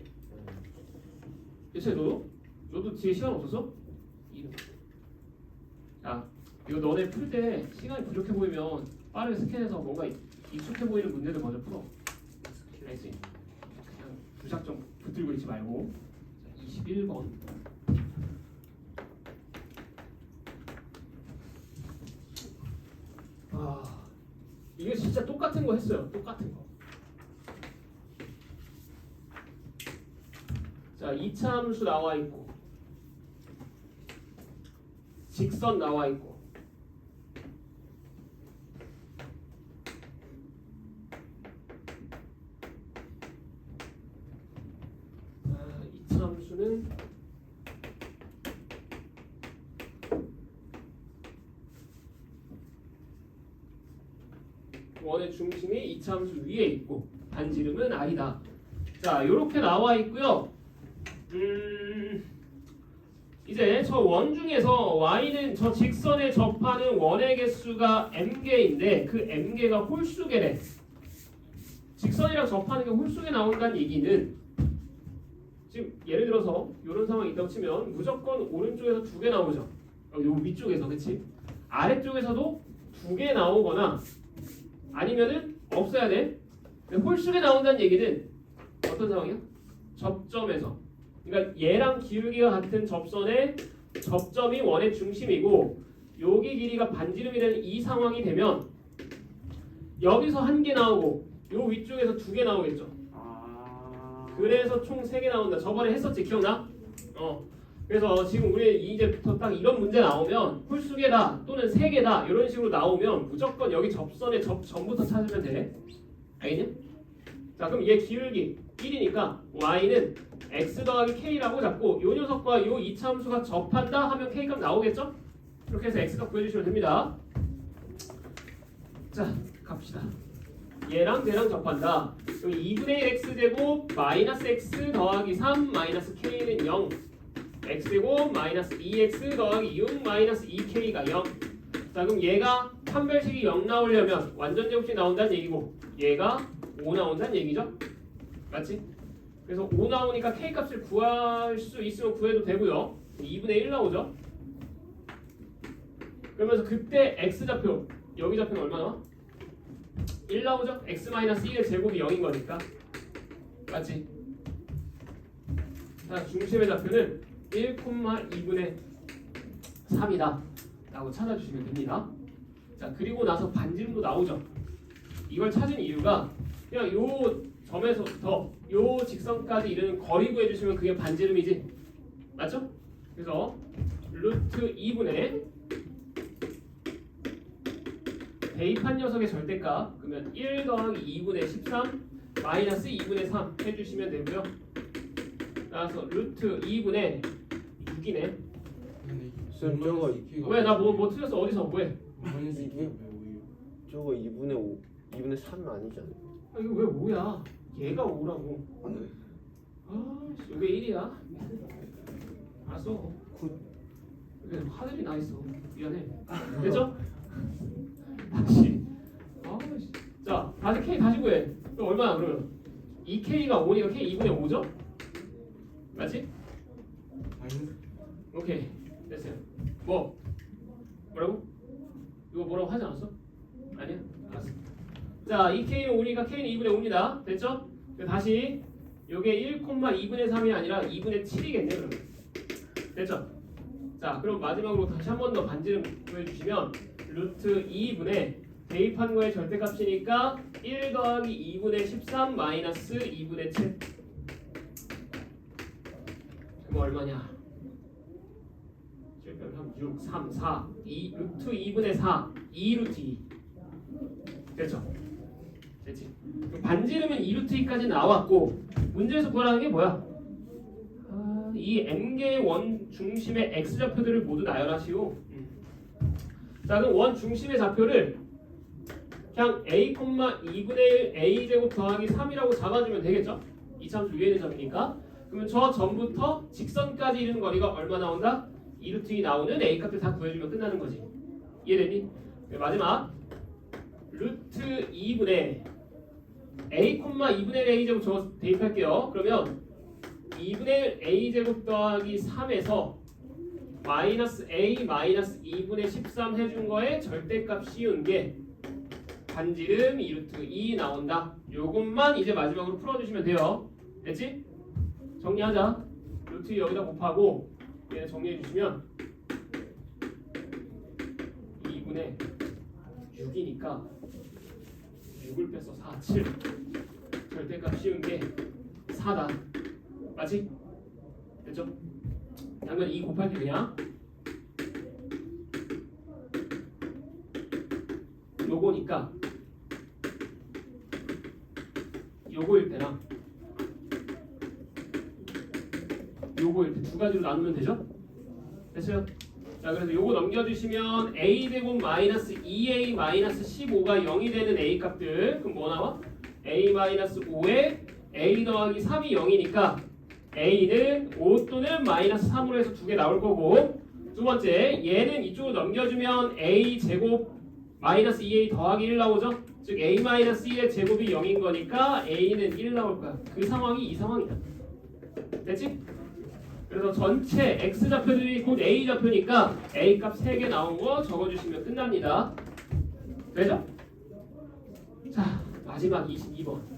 대체 너도 뒤에 시간 없었어? 자, 이거 너네 풀 때 시간이 부족해 보이면 빠르게 스캔해서 뭔가 익숙해 보이는 문제들 먼저 풀어. 알겠지? 그냥 무작정 붙들고 있지 말고. 자, 21번. 아, 이거 진짜 똑같은 거 했어요. 똑같은 거. 자, 이차함수 나와 있고, 직선 나와 있고, 이차함수는 원의 중심이 이차함수 위에 있고 반지름은 R이다. 자, 이렇게 나와 있고요. 이제 저 원 중에서 y는 저 직선에 접하는 원의 개수가 m개인데 그 m개가 홀수개래. 직선이랑 접하는 게 홀수개 나온다는 얘기는 지금 예를 들어서 이런 상황이 있다고 치면 무조건 오른쪽에서 2개 나오죠. 요 위쪽에서, 그치? 아래쪽에서도 2개 나오거나 아니면은 없어야 돼. 근데 홀수개 나온다는 얘기는 어떤 상황이야? 접점에서. 그러니까 얘랑 기울기가 같은 접선의 접점이 원의 중심이고 여기 길이가 반지름이 되는 이 상황이 되면 여기서 1개 나오고 요 위쪽에서 2개 나오겠죠. 그래서 총 3개 나온다. 저번에 했었지, 기억나? 그래서 지금 우리 이제부터 딱 이런 문제 나오면 홀수개다 또는 3개다 이런 식으로 나오면 무조건 여기 접선의 접점부터 찾으면 돼. 알겠냐? 자, 그럼 얘 기울기 1이니까 y는 x 더하기 k라고 잡고 요 녀석과 요 이차함수가 접한다 하면 k값 나오겠죠? 이렇게 해서 x값 구해주시면 됩니다. 자, 갑시다. 얘랑 얘랑 접한다. 그럼 2분의 1 x제곱 마이너스 x 더하기 3 마이너스 k는 0 x제곱 마이너스 2x 더하기 6 마이너스 2k가 0. 자, 그럼 얘가 판별식이 0 나오려면 완전 제곱식 나온다는 얘기고 얘가 5 나온다는 얘기죠? 맞지? 그래서 5 나오니까 k값을 구할 수 있으면 구해도 되고요. 2분의 1 나오죠? 그러면서 그때 x좌표 여기 좌표는 얼마 나와? 1 나오죠? x-1의 제곱이 0인 거니까. 맞지? 자, 중심의 좌표는 1,2분의 3이다 라고 찾아주시면 됩니다. 자, 그리고 나서 반지름도 나오죠. 이걸 찾은 이유가 그냥 요 점에서부터 요 직선까지 이르는 거리 구해주시면 그게 반지름이지. 맞죠? 그래서 루트 2분의 대입한 녀석의 절대값 그러면 1 더하기 2분의 13 마이너스 2분의 3 해주시면 되고요. 따라서 루트 2분의 6이네. 쌤, 저거 왜? 나 뭐 틀렸어? 어디서? 뭐해? 이게 저거 2분의 5 2분의 3 아니잖아. 아, 이거 왜 5야? 얘가 5라고. 아, 이게 1이야. 알았어. 그래, 하늘이 나 있어. 미안해. 됐죠? 다시. 자, 다시 K 다시 구해. 그럼 얼마야 그러면? 2K가 5니까 K 2분의 5죠? 맞지? 오케이. 됐어요. 뭐라고? 이거 뭐라고 하지 않았어? 아니야? 알았어. 자, 2K는 5니까 K는 2분의 5입니다. 됐죠? 다시 요게 1,2분의 3이 아니라 2분의 7이겠네 그러면. 됐죠? 자, 그럼 마지막으로 다시 한 번 더 반지름 구해주시면 루트 2분의 대입한 거의 절대값이니까 1 더하기 2분의 13 마이너스 2분의 7. 그거 얼마냐? 7 3, 6, 3, 4, 2 루트 2분의 4, 2 루트 2. 됐죠? 됐지? 반지름은 2 루트 2까지 나왔고 문제에서 구하라는 게 뭐야? 이 n개의 원 중심의 x 좌표들을 모두 나열하시오. 자, 그럼 원 중심의 좌표를 그냥 a, 2분의 1 a 제곱 더하기 3이라고 잡아주면 되겠죠? 이 참수 위에 있는 점이니까. 그러면 저 점부터 직선까지 이르는 거리가 얼마 나온다? 2 루트 2 나오는 a 값들 다 구해주면 끝나는 거지. 이해되니? 마지막 루트 2분의 a, 2분의 1 a 제곱 저 대입할게요. 그러면 2분의 1 a 제곱 더하기 3에서 마이너스 a 마이너스 2분의 13 해준 거에 절대값 씌운 게 반지름 2 루트 2 나온다. 요것만 이제 마지막으로 풀어주시면 돼요. 됐지? 정리하자. 루트 2 여기다 곱하고 얘 정리해 주시면 2분의 6이니까 6을 빼서 4, 7 절대값 씌운 게 4다. 맞지? 됐죠? 당연 2 곱할게 그냥 요거니까 요거일 때랑 요거일 때 두 가지로 나누면 되죠? 됐어요? 자, 그래서 요거 넘겨주시면 a 제곱 마이너스 2a 마이너스 15가 0이 되는 a 값들 그럼 뭐 나와? a 마이너스 5에 a 더하기 3이 0이니까 a는 5 또는 마이너스 3으로 해서 두 개 나올 거고 두 번째 얘는 이쪽으로 넘겨주면 a 제곱 마이너스 2a 더하기 1 나오죠? 즉 a 마이너스 1의 제곱이 0인 거니까 a는 1 나올 거야. 그 상황이 이 상황이다. 됐지? 그래서 전체 x 좌표들이 곧 a 좌표니까 a 값 3개 나온 거 적어주시면 끝납니다. 되죠? 자, 마지막 22번.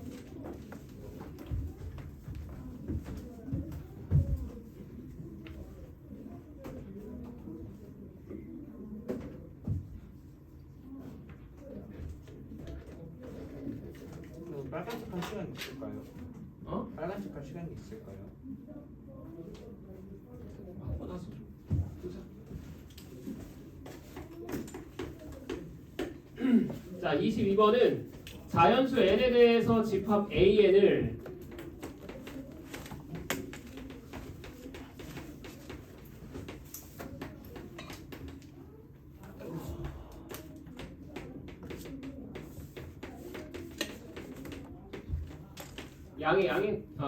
빨간색 한 시간이 있을까요? 어? 빨간색 한 시간이 있을까요? 바꿔놔서 좀 보자. 자, 22번은 자연수 n에 대해서 집합 an을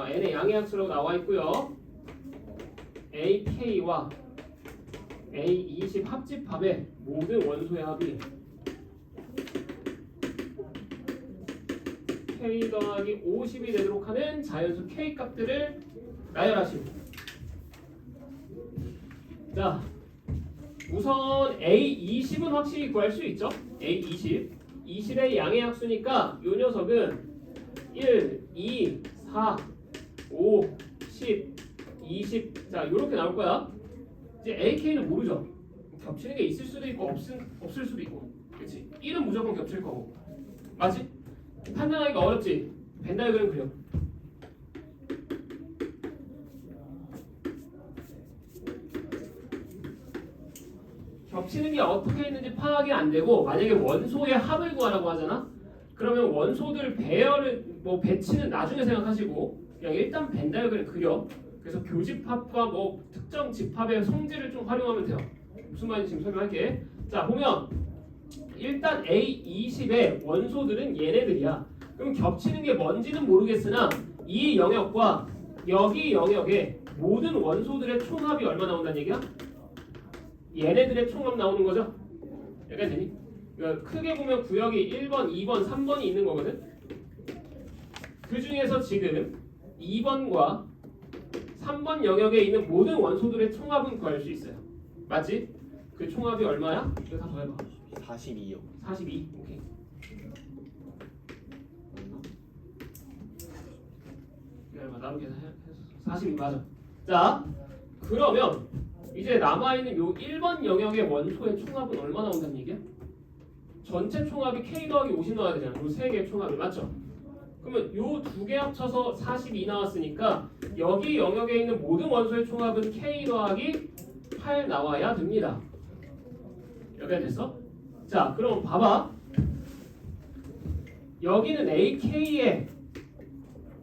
n의 양의 약수로 나와 있고요. ak와 a20 합집합의 모든 원소의 합이 k 더하기 50이 되도록 하는 자연수 k 값들을 나열하시고 자, 우선 a20은 확실히 구할 수 있죠. a20 20의 양의 약수니까 이 녀석은 1, 2, 4, 5, 10, 20 자, 요렇게 나올 거야. 이제 AK는 모르죠. 겹치는 게 있을 수도 있고 없을 수도 있고 그렇지? 1은 무조건 겹칠 거고 맞지? 판단하기가 어렵지? 벤 다이어그램 그려. 겹치는 게 어떻게 있는지 파악이 안 되고 만약에 원소의 합을 구하라고 하잖아? 그러면 원소들 배열을 배치는 나중에 생각하시고 그냥 일단 벤 다이어그램 그려. 그래서 교집합과 특정 집합의 성질을 좀 활용하면 돼요. 무슨 말인지 지금 설명할게. 자, 보면 일단 A20의 원소들은 얘네들이야. 그럼 겹치는 게 뭔지는 모르겠으나 이 영역과 여기 영역의 모든 원소들의 총합이 얼마 나온다는 얘기야? 얘네들의 총합 나오는 거죠? 여기까지 되니? 그러니까 크게 보면 구역이 1번, 2번, 3번이 있는 거거든. 그 중에서 지금 2번과 3번 영역에 있는 모든 원소들의 총합은 구할 수 있어요. 맞지? 그 총합이 얼마야? 이거 다 더해봐. 42요. 42. 오케이. 기다려봐. 나로 계산해. 42 맞아. 자, 그러면 이제 남아있는 요 1번 영역의 원소의 총합은 얼마나 온다는 얘기야? 전체 총합이 K 더하기 50 나와야 되잖아. 요 세 개의 총합이 맞죠? 그러면 요 두 개 합쳐서 42 나왔으니까 여기 영역에 있는 모든 원소의 총합은 K 더하기 8 나와야 됩니다. 여기가 됐어? 자, 그럼 봐봐. 여기는 AK의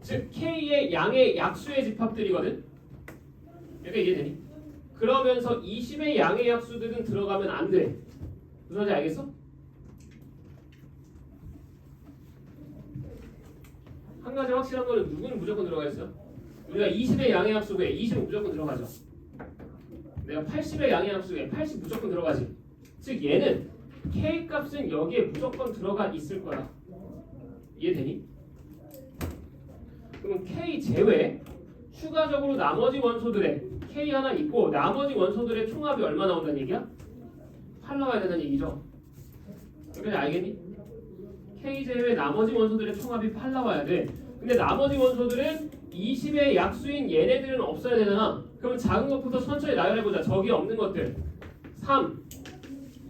즉 K의 양의 약수의 집합들이거든. 여기가 이해되니? 그러면서 20의 양의 약수들은 들어가면 안 돼. 무슨 말인지 알겠어? 한 가지 확실한 거는 누구는 무조건 들어가 있어요? 우리가 20의 양의 약수에 20은 무조건 들어가죠. 내가 80의 양의 약수에 80 무조건 들어가지. 즉 얘는 K 값은 여기에 무조건 들어가 있을 거야. 이해되니? 그러면 K 제외 추가적으로 나머지 원소들의 K 하나 있고 나머지 원소들의 총합이 얼마 나온다는 얘기야? 8 나와야 된다는 얘기죠. 여기까지 알겠니? K 제외 나머지 원소들의 총합이 8 나와야 돼. 근데 나머지 원소들은 20의 약수인 얘네들은 없어야 되잖아. 그럼 작은 것부터 천천히 나열해보자. 저기 없는 것들 3,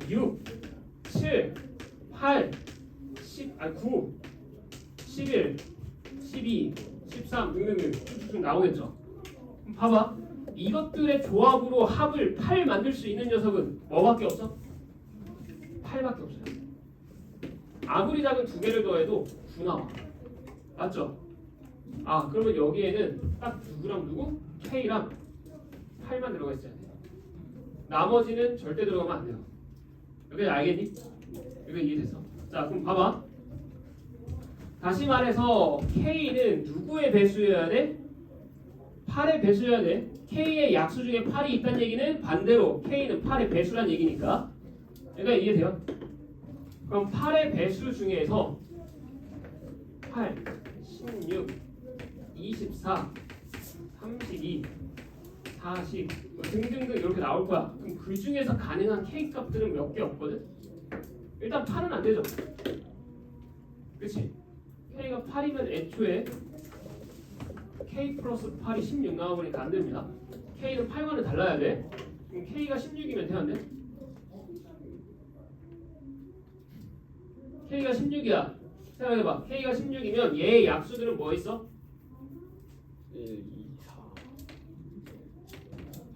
6, 7, 8, 9, 11, 12, 13 등등등 쭉 나오겠죠. 그럼 봐봐. 이것들의 조합으로 합을 8 만들 수 있는 녀석은 뭐밖에 없어? 8밖에 없어요. 아무리 작은 두 개를 더해도 9 나와. 맞죠? 아, 그러면 여기에는 딱 누구랑 누구? K랑 8만 들어가 있어야 돼. 나머지는 절대 들어가면 안 돼요. 여기 알겠니? 이거 이해됐어? 자, 그럼 봐봐. 다시 말해서 K는 누구의 배수여야 돼? 8의 배수여야 돼. K의 약수 중에 8이 있다는 얘기는 반대로 K는 8의 배수란 얘기니까. 그러니까 이해돼요? 그럼 8의 배수 중에서 8, 16, 24, 32, 40 등등등 이렇게 나올 거야. 그럼 그 중에서 가능한 K 값들은 몇 개 없거든? 일단 8은 안 되죠. 그치? K가 8이면 애초에 K 플러스 8이 16 나와보니까 안 됩니다. K는 8과는 달라야 돼. 그럼 K가 16이면 돼야 안 돼? K가 16이야. 생각해봐. K가 16이면 얘의 약수들은 뭐 있어? 1, 2, 4,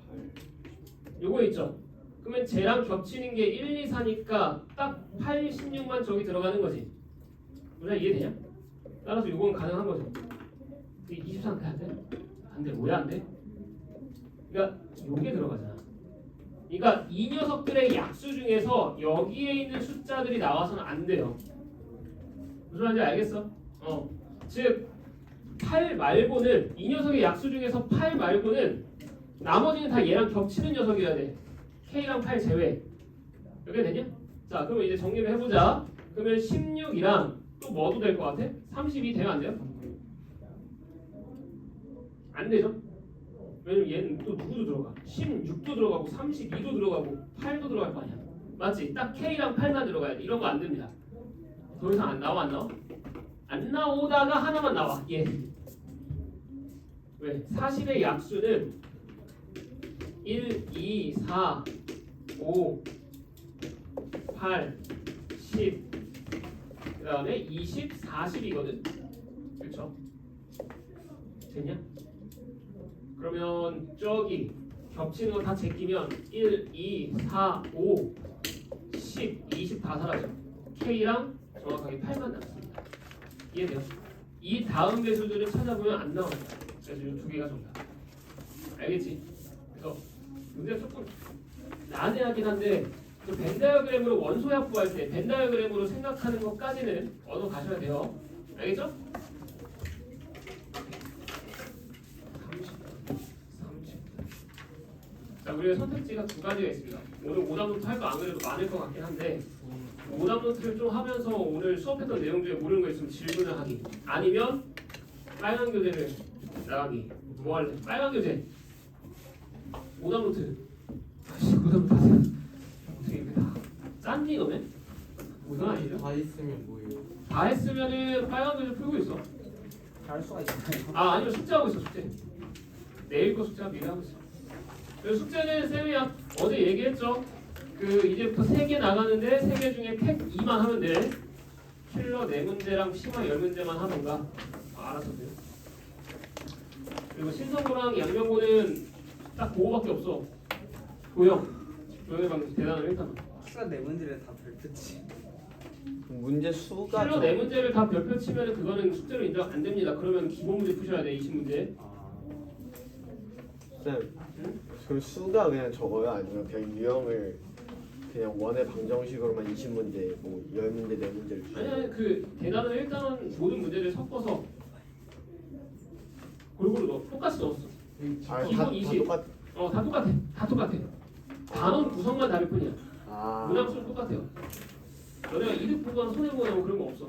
8. 요거 있죠? 그러면 쟤랑 겹치는 게 1, 2, 4니까 딱 8, 16만 저기 들어가는 거지. 우리가 이해되냐? 따라서 요건 가능한 거죠. 23 돼야 돼? 안 돼. 뭐야 안 돼? 그러니까 요게 들어가잖아. 그러니까 이 녀석들의 약수 중에서 여기에 있는 숫자들이 나와서는 안 돼요. 무슨 말인지 알겠어? 즉 8 말고는 이 녀석의 약수 중에서 8 말고는 나머지는 다 얘랑 겹치는 녀석이어야 돼. K랑 8 제외. 이렇게 되냐? 자, 그러면 이제 정리를 해보자. 그러면 16이랑 또 뭐도 될 것 같아? 32 되면 안 돼요? 안 되죠? 왜냐면 얘는 또 누구도 들어가. 16도 들어가고 32도 들어가고 8도 들어갈 거 아니야. 맞지? 딱 K랑 8만 들어가야 돼. 이런 거 안 됩니다. 더 이상 안 나와 안 나와? 안 나오다가 하나만 나와. 얘. 왜? 40의 약수는 1, 2, 4, 5, 8, 10, 그 다음에 20, 40이거든. 그쵸? 됐냐? 그러면 저기 겹치는 거 다 제끼면 1, 2, 4, 5, 10, 20 다 사라져. K랑 정확하게 8만 남습니다. 이해돼요? 이 다음 배수들은 찾아보면 안 나옵니다. 그래서 이 두 개가 정답. 알겠지? 그래서 문제가 조금 난해하긴 한데 그 벤 다이어그램으로 원소약 구할 때 벤 다이어그램으로 생각하는 것까지는 얻어 가셔야 돼요. 알겠죠? 30. 자, 우리가 선택지가 두 가지가 있습니다. 오늘 오답노트 할 거 안 그래도 많을 것 같긴 한데 오답노트를 좀 하면서 오늘 수업했던 내용 중에 모르는 거 있으면 질문을 하기 아니면 빨간 교재를 나가기. 뭐 할래? 빨간 교재 오답노트. 아씨, 오답노트 하세요. 어떻게 이렇게 다 짠니 너네? 이건 아니죠? 다 있으면 뭐예요? 다 했으면은 빨간 교재 풀고 있어. 할 수가 있잖아요. 아, 아니요, 숙제하고 있어. 숙제. 내일 거 숙제하고 미리 하고 있어. 숙제는 쌤이 어제 얘기했죠. 그 이제부터 3개 나가는데 3개 중에 팩 2만 하면 돼. 킬러 4문제랑 심화 10문제만 하던가. 알아서 돼요. 그리고 신성고랑 양명고는 딱 그거밖에 없어. 도형의 방식 대단한 1탄. 수가 네 문제를 다 별표치. 문제 수가 킬러 4문제를 다 별표 치면 그거는 숙제로 인정 안 됩니다. 그러면 기본 문제 푸셔야 돼. 20문제. 쌤, 그럼 수가 그냥 적어요? 아니면 그냥 유형을 그냥 원의 방정식으로만 20문제, 뭐 10문제, 4문제를 주세요? 아니 그 대단은 일단은 모든 문제를 섞어서 골고루 넣어. 똑같이 넣었어. 아, 기본 다 20. 똑같. 다 똑같아. 다 똑같아. 단원 구성만 다를 뿐이야. 아, 문항수는 똑같아요. 너네가 이득 보거나 손해 보거나 뭐 그런 거 없어.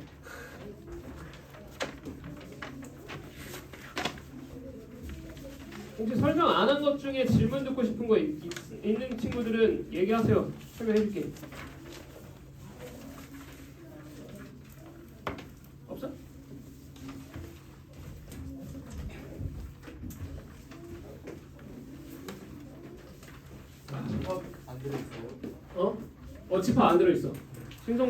혹시 설명 안 한 것 중에 질문 듣고 싶은 거 있는 친구들은 얘기하세요. 설명해줄게. 없어? 집합 안 들어있어요? 집합 안 들어있어. 신성고